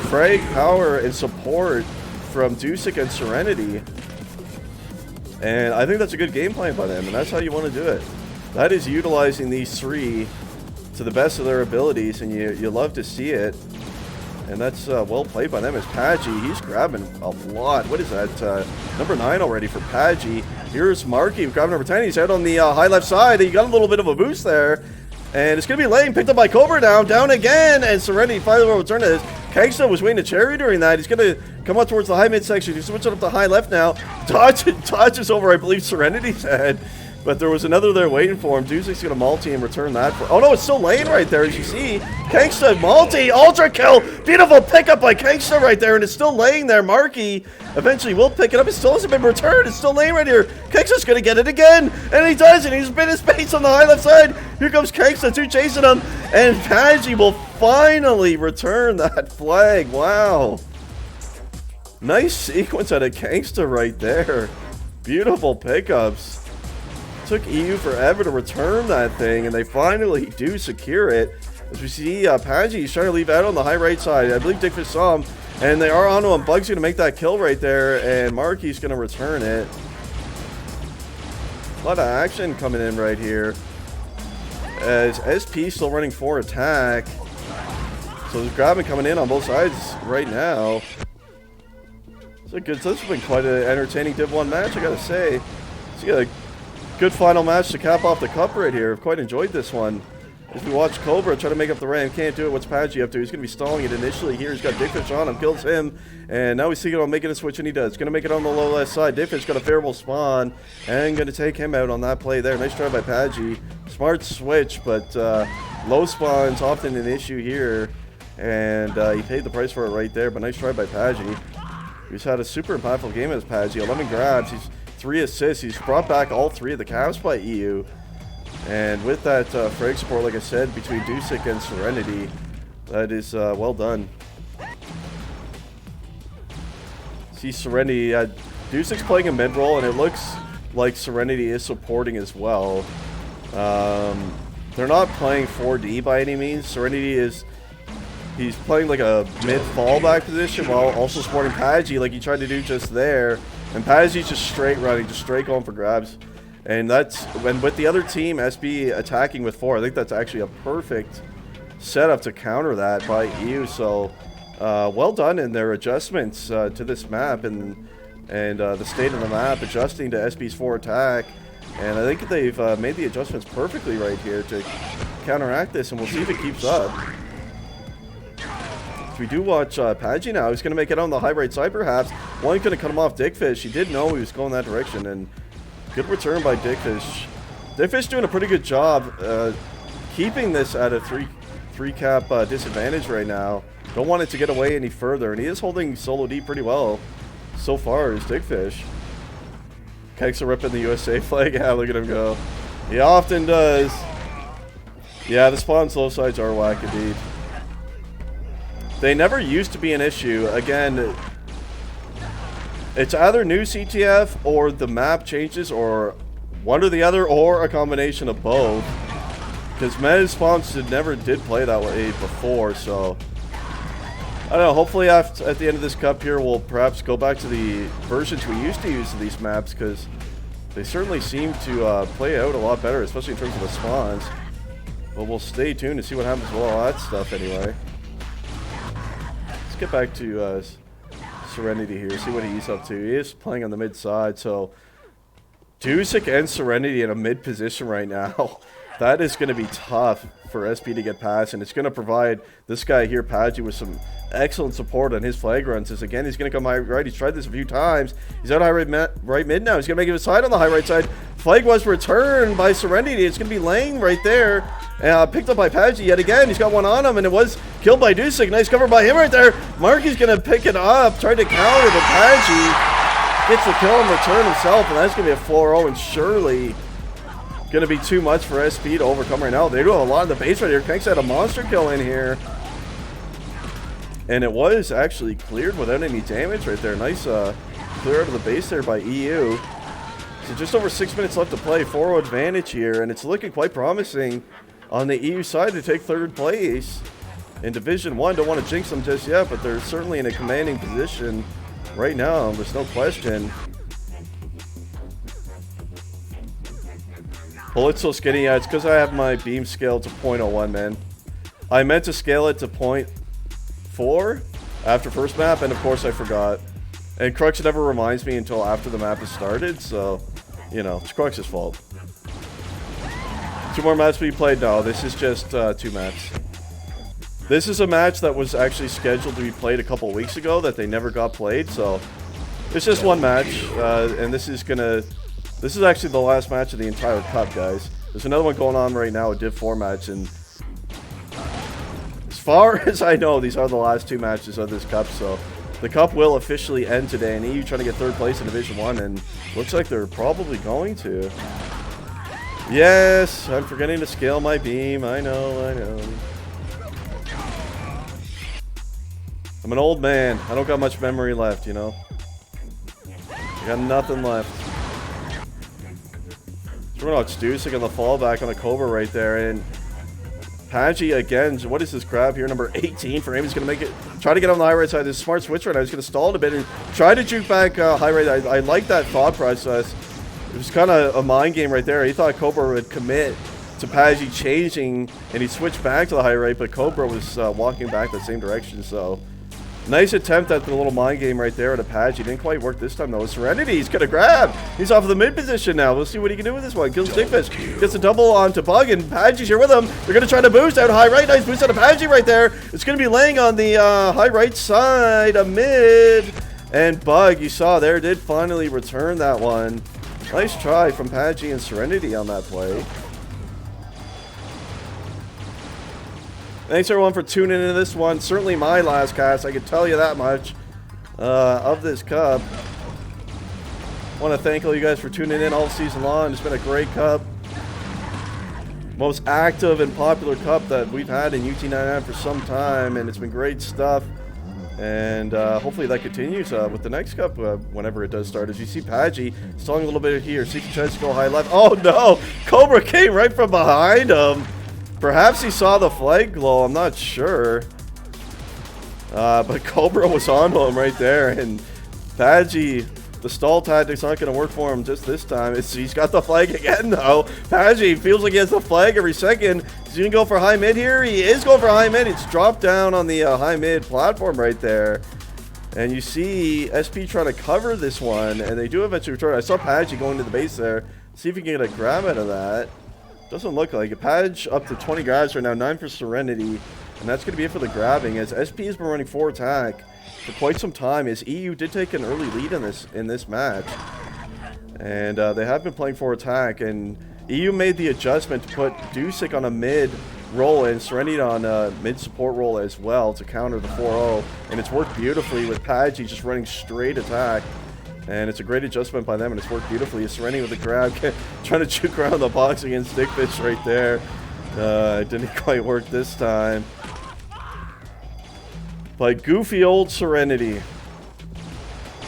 Frag power and support from Dusik and Serenity. And I think that's a good game plan by them, and that's how you want to do it. That is utilizing these 3 to the best of their abilities, and you love to see it. And that's well played by them as Pagi. He's grabbing a lot. What is that? Number 9 already for Pagi. Here's Marky grabbing number 10. He's out on the high left side. He got a little bit of a boost there. And it's going to be Lane picked up by Cobra now. Down again. And Serenity finally will return to this. Kangsta was waiting to cherry during that. He's going to come up towards the high mid section. He's switching up to high left now. Dodges over, I believe, Serenity's head. But there was another there waiting for him. Dusik's going to multi and return that. Oh no, it's still Lane right there, as you see. Kangsta multi, ultra kill. Beautiful pickup by Kangsta right there, and it's still laying there. Marky eventually will pick it up. It still hasn't been returned. It's still Lane right here. Kangsta's going to get it again, and he does it. He's been in space on the high left side. Here comes Kangsta, 2 chasing him, and Pagi will finally return that flag. Wow. Nice sequence out of Kangsta right there. Beautiful pickups. Took EU forever to return that thing, and they finally do secure it. As we see Pagi trying to leave out on the high right side. I believe Dickfish saw him, and they are onto him. Bug's going to make that kill right there, and Marky's going to return it. A lot of action coming in right here. As SP still running 4 attack. So there's grabbing coming in on both sides right now. This has been quite an entertaining Div 1 match, I gotta say. So you got a good final match to cap off the cup right here. I've quite enjoyed this one. As we watch Cobra try to make up the ramp, can't do it. What's Pagi up to? He's going to be stalling it initially here. He's got Dickfish on him, kills him, and now he's thinking about making a switch, and he does. Going to make it on the low left side. Dickfish got a favorable spawn, and going to take him out on that play there. Nice try by Pagi. Smart switch, but low spawn's often an issue here, and he paid the price for it right there, but nice try by Pagi. He's had a super impactful game as Pagi. 11 grabs. He's 3 assists. He's brought back all 3 of the caps by EU. And with that frag support, like I said, between Dusik and Serenity, that is well done. See Serenity, Dusik's playing a mid role, and it looks like Serenity is supporting as well. They're not playing 4D by any means. Serenity is... He's playing like a mid fallback position while also supporting Pagi like he tried to do just there. And Pagi's just straight running, just straight going for grabs. And that's, when with the other team, SB attacking with 4, I think that's actually a perfect setup to counter that by EU. So, well done in their adjustments to this map and the state of the map, adjusting to SB's 4 attack. And I think they've made the adjustments perfectly right here to counteract this, and we'll see if it keeps up. So we do watch Pagi now. He's going to make it on the high right side, perhaps. One going to cut him off Dickfish. He did know he was going that direction, and good return by Dickfish. Dickfish doing a pretty good job keeping this at a 3 cap disadvantage right now. Don't want it to get away any further, and he is holding solo D pretty well so far as Dickfish. Kangsta ripping the USA flag. Yeah, look at him go. He often does. Yeah, the spawns low sides are whack indeed. They never used to be an issue. Again, it's either new CTF or the map changes, or one or the other, or a combination of both. Because Mez spawns never did play that way before, so don't know, hopefully at the end of this cup here, we'll perhaps go back to the versions we used to use in these maps, because they certainly seem to play out a lot better, especially in terms of the spawns. But we'll stay tuned to see what happens with all that stuff anyway. Let's get back to Serenity here, see what he's up to. He is playing on the mid side, so Dusik and Serenity in a mid position right now. That is going to be tough for SP to get past, and it's going to provide this guy here, Pagey, with some excellent support on his flag runs. As again, he's going to come high right. He's tried this a few times. He's out high right mid now. He's going to make it a side on the high right side. Flag was returned by Serenity. It's going to be laying right there. Picked up by Pagey yet again. He's got one on him, and it was killed by Dusik. Nice cover by him right there. Marky's going to pick it up, try to counter, but Pagey gets the kill and return himself, and that's going to be a 4-0, and surely going to be too much for SP to overcome right now. They do have a lot in the base right here. Kanks had a monster kill in here. And it was actually cleared without any damage right there. Nice clear out of the base there by EU. So just over 6 minutes left to play. 4-0 advantage here. And it's looking quite promising on the EU side to take third place in Division 1. Don't want to jinx them just yet, but they're certainly in a commanding position right now. There's no question. Bullet's so skinny. Yeah, it's because I have my beam scaled to 0.01, man. I meant to scale it to 0.4 after first map, and of course I forgot. And Crux never reminds me until after the map has started, so, you know, it's Crux's fault. 2 more maps to be played? No, this is just 2 maps. This is a match that was actually scheduled to be played a couple weeks ago that they never got played, so it's just 1 match, and this is actually the last match of the entire cup, guys. There's another one going on right now, a Div 4 match, and as far as I know, these are the last 2 matches of this cup, so the cup will officially end today, and EU trying to get 3rd place in Division 1, and looks like they're probably going to. Yes, I'm forgetting to scale my beam. I know. I'm an old man. I don't got much memory left, you know. I got nothing left. It's Dusik on the fallback on a Cobra right there, and Pagey again. What is this grab here? Number 18 for him. He's going to make it, try to get on the high right side. This smart switch right now. He's going to stall it a bit and try to juke back high right. I like that thought process. It was kind of a mind game right there. He thought Cobra would commit to Pagey changing, and he switched back to the high right, but Cobra was walking back the same direction, so nice attempt at the little mind game right there at Pagey. Didn't quite work this time though. Serenity, he's gonna grab. He's off of the mid position now. We'll see what he can do with this one. Kills Stickfish. Gets a double onto Bug, and Pagey's here with him. They're gonna try to boost out high right. Nice boost out of Pagey right there. It's gonna be laying on the high right side of mid. And Bug, you saw there, did finally return that one. Nice try from Pagey and Serenity on that play. Thanks everyone for tuning into this one. Certainly my last cast, I can tell you that much, of this cup. I want to thank all you guys for tuning in all season long. It's been a great cup. Most active and popular cup that we've had in UT99 for some time, and it's been great stuff. And hopefully that continues with the next cup whenever it does start. As you see Pagey stalling a little bit here. Seeking tries to go high left. Oh no! Cobra came right from behind him. Perhaps he saw the flag glow, I'm not sure. But Cobra was on him right there, and Pagey, the stall tactic's not going to work for him just this time. He's got the flag again, though. Pagey feels like he has the flag every second. Is he going to go for high mid here? He is going for high mid. It's dropped down on the high mid platform right there. And you see SP trying to cover this one, and they do eventually return. I saw Pagey going to the base there. See if he can get a grab out of that. Doesn't look like it. Page up to 20 grabs right now, 9 for Serenity, and that's going to be it for the grabbing. As SP has been running 4 attack for quite some time, as EU did take an early lead in this match, and they have been playing 4 attack, and EU made the adjustment to put Dusik on a mid role and Serenity on a mid support role as well to counter the 4-0, and it's worked beautifully with Pagey just running straight attack. And it's a great adjustment by them, and it's worked beautifully. Serenity with the grab, trying to juke around the box against Stickfish right there. It didn't quite work this time. By goofy old Serenity.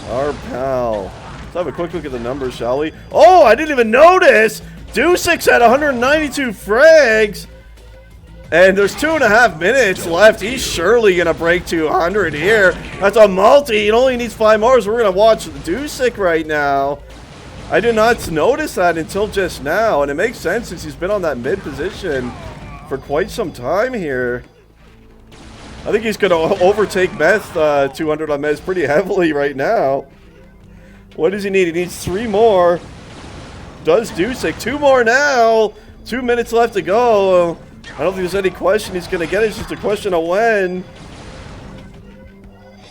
Our pal. Let's have a quick look at the numbers, shall we? Oh, I didn't even notice! Dusik had 192 frags! And there's 2.5 minutes left. He's surely going to break 200 here. That's a multi. It only needs 5 more, so we're going to watch Dusek right now. I did not notice that until just now, and it makes sense since he's been on that mid position for quite some time here. I think he's going to overtake Meth 200 on Mez pretty heavily right now. What does he need? He needs 3 more. Does Dusek. 2 more now. 2 minutes left to go. I don't think there's any question he's going to get it. It's just a question of when.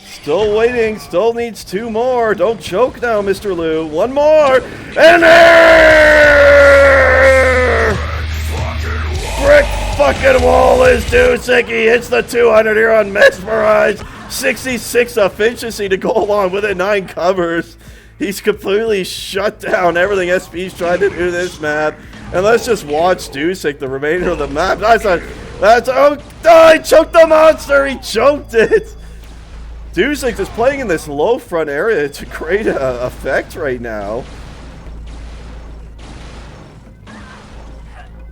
Still waiting. Still needs 2 more. Don't choke now, Mr. Lou. 1 more. And there! Brick fucking wall is Dusek. He hits the 200 here on Mesmerize. 66 efficiency to go along with it. 9 covers. He's completely shut down everything SP's trying to do this map. And let's just watch Dusek the remainder of the map. Oh, he choked the monster. He choked it. Dusek is playing in this low front area to create an effect right now.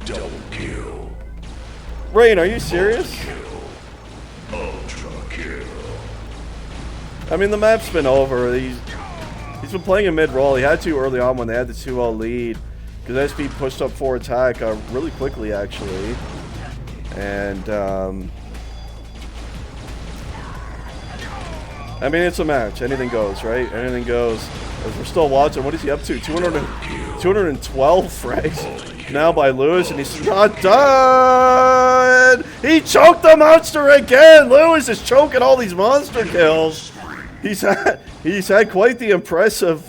Double kill. Rain, are you serious? Ultra kill. I mean, the map's been over. He's been playing a mid-roll. He had to early on when they had the 2-0 lead. Because SP pushed up 4 attack really quickly, actually. And, I mean, it's a match. Anything goes, right? Anything goes. As we're still watching, what is he up to? 212 frags now by Lewis, and he's not done! He choked the monster again! Lewis is choking all these monster kills. He's had quite the impressive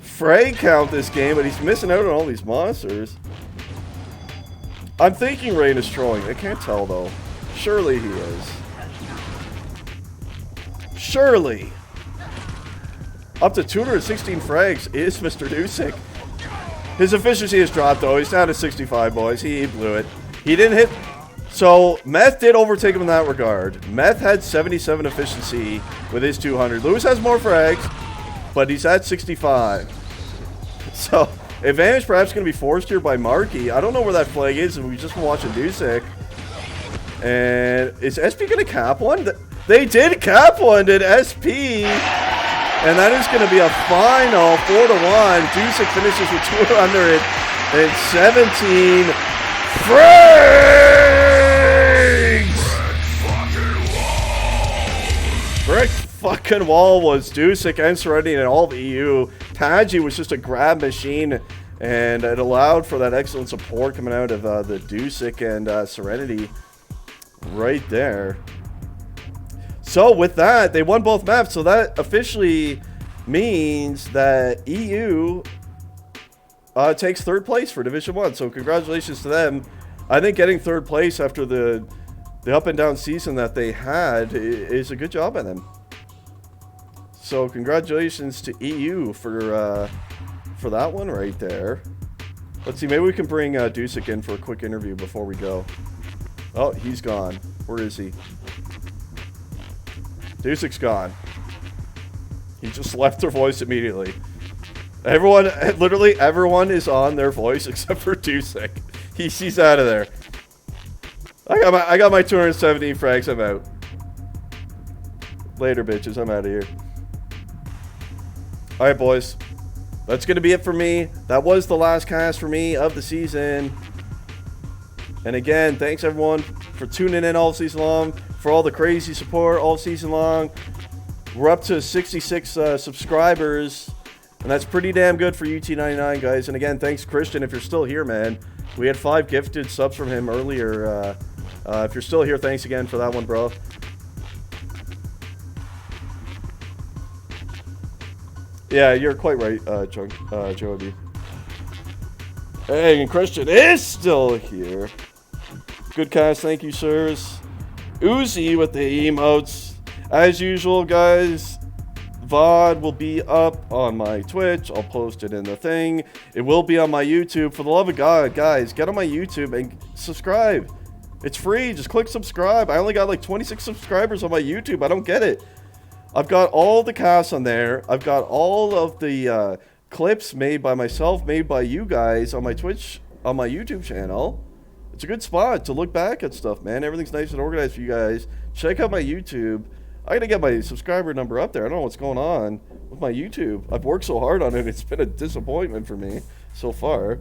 frag count this game, but he's missing out on all these monsters. I'm thinking Rain is trolling. I can't tell, though. Surely he is. Surely. Up to 216 frags is Mr. Dusek. His efficiency has dropped, though. He's down to 65, boys. He blew it. He didn't hit... So, Meth did overtake him in that regard. Meth had 77 efficiency with his 200. Lewis has more frags, but he's at 65. So, advantage perhaps going to be forced here by Marky. I don't know where that flag is, and we've just been watching Dusek. And is SP going to cap one? They did cap one, did SP. And that is going to be a final 4-1. Dusek finishes with 217 frags! Brick fucking wall was Dusek and Serenity and all of EU. Taji was just a grab machine, and it allowed for that excellent support coming out of the Dusek and Serenity right there. So with that, they won both maps. So that officially means that EU takes 3rd place for Division 1. So congratulations to them. I think getting 3rd place after the up and down season that they had is a good job by them. So congratulations to EU for that one right there. Let's see, maybe we can bring Dusek in for a quick interview before we go. Oh, he's gone. Where is he? Dusek's gone. He just left their voice immediately. Everyone, literally everyone is on their voice except for Dusek. He's out of there. I got my 217 frags. I'm out. Later, bitches. I'm out of here. All right, boys. That's going to be it for me. That was the last cast for me of the season. And again, thanks everyone for tuning in all season long, for all the crazy support all season long. We're up to 66 subscribers, and that's pretty damn good for UT99, guys. And again, thanks Christian if you're still here, man. We had 5 gifted subs from him earlier. If you're still here, thanks again for that one, bro. Yeah, you're quite right, Joby. Hey, and Christian is still here. Good cast, thank you, sirs. Uzi with the emotes. As usual, guys, VOD will be up on my Twitch. I'll post it in the thing. It will be on my YouTube. For the love of God, guys, get on my YouTube and subscribe. It's free. Just click subscribe. I only got like 26 subscribers on my YouTube. I don't get it. I've got all the casts on there. I've got all of the clips made by myself, made by you guys on my Twitch, on my YouTube channel. it's a good spot to look back at stuff, man. Everything's nice and organized for you guys. Check out my YouTube. I gotta get my subscriber number up there. I don't know what's going on with my YouTube. I've worked so hard on it. It's been a disappointment for me so far.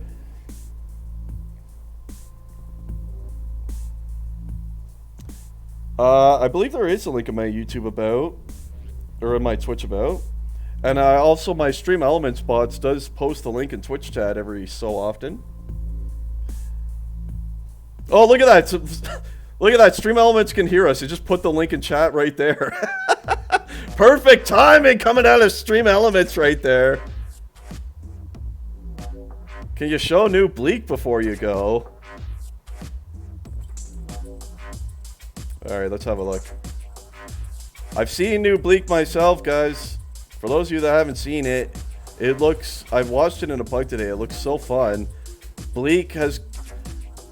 I believe there is a link in my YouTube about, or in my Twitch about. And also my Stream Elements bots does post the link in Twitch chat every so often. Oh, look at that. Look at that. Stream Elements can hear us. It just put the link in chat right there. Perfect timing coming out of Stream Elements right there. Can you show new Bleak before you go? Alright, let's have a look. I've seen new Bleak myself, guys. For those of you that haven't seen it, it looks... I've watched it in a bug today. It looks so fun. Bleak has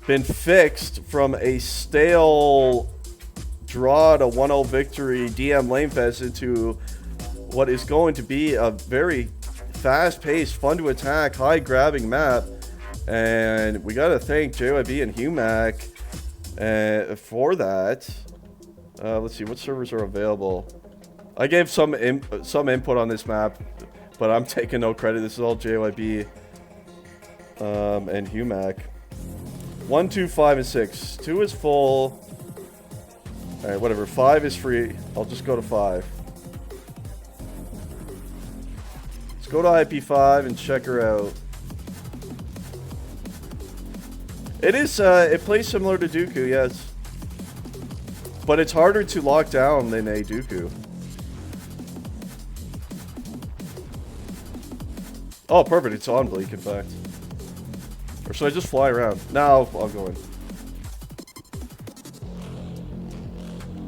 been fixed from a stale draw to 1-0 victory DM Lanefest into what is going to be a very fast-paced, fun-to-attack, high-grabbing map. And we gotta thank JYB and HUMAC for that. Let's see, what servers are available? I gave some input on this map, but I'm taking no credit. This is all JYB and HUMAC. 1, 2, 5, and 6. 2 is full. Alright, whatever. 5 is free. I'll just go to 5. Let's go to IP5 and check her out. It is, it plays similar to Dooku, yes. But it's harder to lock down than a Dooku. Oh, perfect. It's on Bleak, in fact. Or should I just fly around? No, I'll go in.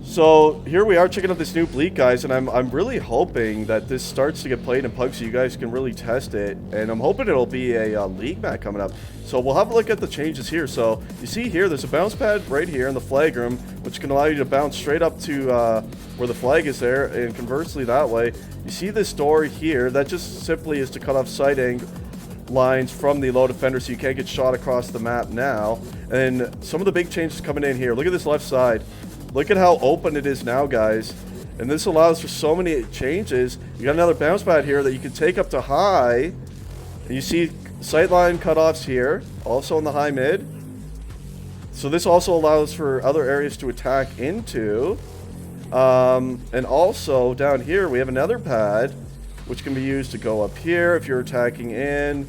So, here we are checking out this new Bleak, guys, and I'm really hoping that this starts to get played in PUBG so you guys can really test it. And I'm hoping it'll be a League map coming up. So, we'll have a look at the changes here. So, you see here, there's a bounce pad right here in the flag room, which can allow you to bounce straight up to where the flag is there, and conversely that way. You see this door here, that just simply is to cut off sight angle lines from the low defender so you can't get shot across the map now. And some of the big changes coming in here. Look at this left side. Look at how open it is now, guys. And this allows for so many changes. You got another bounce pad here that you can take up to high. And you see sightline cutoffs here, also in the high mid. So this also allows for other areas to attack into. And also down here we have another pad, which can be used to go up here if you're attacking in.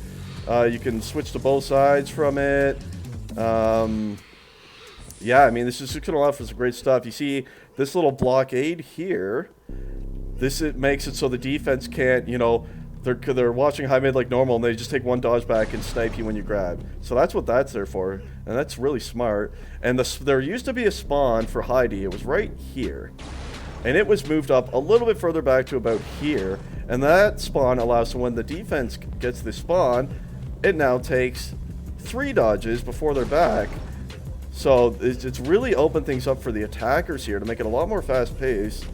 You can switch to both sides from it. Yeah, I mean, this is just going to allow for some great stuff. You see this little blockade here. It makes it so the defense can't, you know, they're watching high mid like normal, and they just take one dodge back and snipe you when you grab. So that's what that's there for, and that's really smart. And there used to be a spawn for Heidi. It was right here. And it was moved up a little bit further back to about here. And that spawn allows, so when the defense gets the spawn, it now takes 3 dodges before they're back. So it's really opened things up for the attackers here to make it a lot more fast-paced.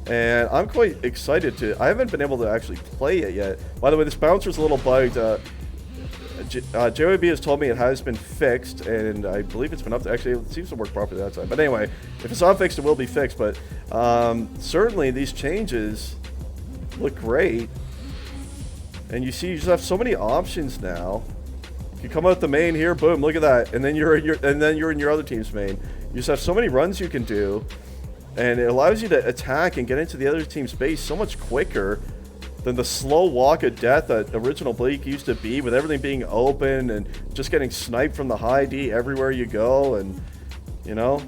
And I'm quite excited to... I haven't been able to actually play it yet. By the way, this bouncer's a little bugged. JYB has told me it has been fixed, and I believe it's been up to... Actually, it seems to work properly that time. But anyway, if it's not fixed, it will be fixed. But certainly, these changes look great. And you see, you just have so many options now. You come out the main here, boom, look at that, and then you're in your other team's main. You just have so many runs you can do, and it allows you to attack and get into the other team's base so much quicker than the slow walk of death that original Bleak used to be, with everything being open and just getting sniped from the high D everywhere you go, and you know.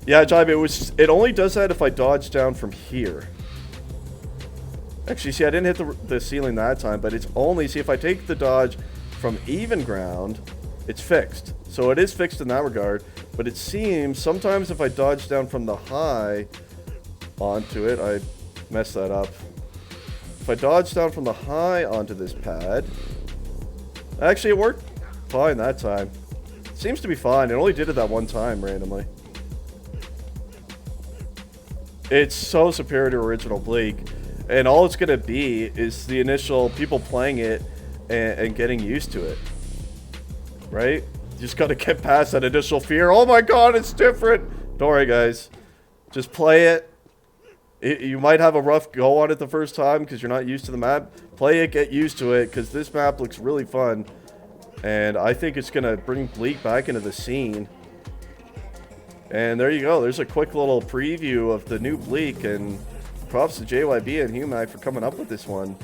Yeah, Jive, it only does that if I dodge down from here. Actually, see, I didn't hit the ceiling that time, but it's only, see, if I take the dodge from even ground, it's fixed. So it is fixed in that regard, but it seems sometimes if I dodge down from the high onto it, I messed that up. If I dodge down from the high onto this pad, actually it worked fine that time. It seems to be fine. It only did it that one time randomly. It's so superior to original Bleak. And all it's going to be is the initial people playing it and getting used to it. Right? You just gotta get past that initial fear. Oh my god, it's different! Don't worry, guys. Just play it. You might have a rough go on it the first time because you're not used to the map. Play it, get used to it, because this map looks really fun. And I think it's gonna bring Bleak back into the scene. And there you go. There's a quick little preview of the new Bleak, and props to JYB and Humac for coming up with this one.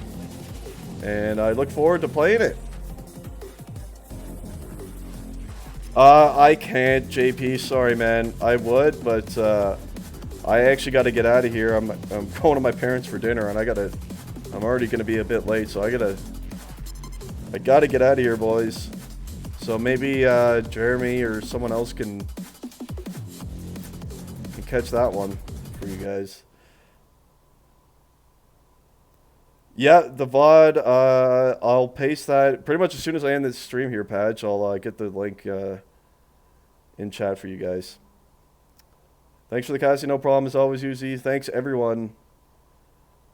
And I look forward to playing it. I can't, JP. Sorry, man. I would, but I actually got to get out of here. I'm going to my parents for dinner, and I'm already gonna be a bit late, so I gotta get out of here, boys. So maybe Jeremy or someone else can catch that one for you guys. Yeah, the VOD, I'll paste that pretty much as soon as I end this stream here, Patch. I'll get the link in chat for you guys. Thanks for the casting, no problem as always, Uzi. Thanks everyone.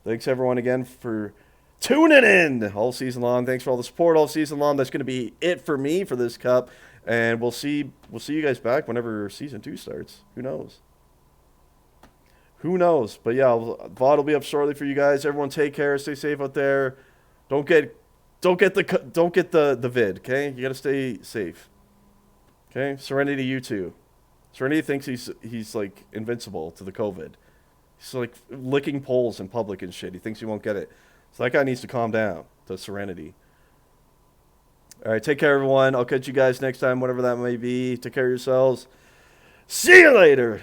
Thanks everyone again for tuning in all season long. Thanks for all the support all season long. That's going to be it for me for this cup, and we'll see you guys back whenever season 2 starts. Who knows? Who knows? But yeah, VOD will be up shortly for you guys. Everyone take care, stay safe out there. Don't get the vid, okay? You got to stay safe. Okay? Serenity, you too. Serenity thinks he's like invincible to the COVID. He's like licking poles in public and shit. He thinks he won't get it. So that guy needs to calm down. To Serenity. All right, take care, everyone. I'll catch you guys next time, whatever that may be. Take care of yourselves. See you later.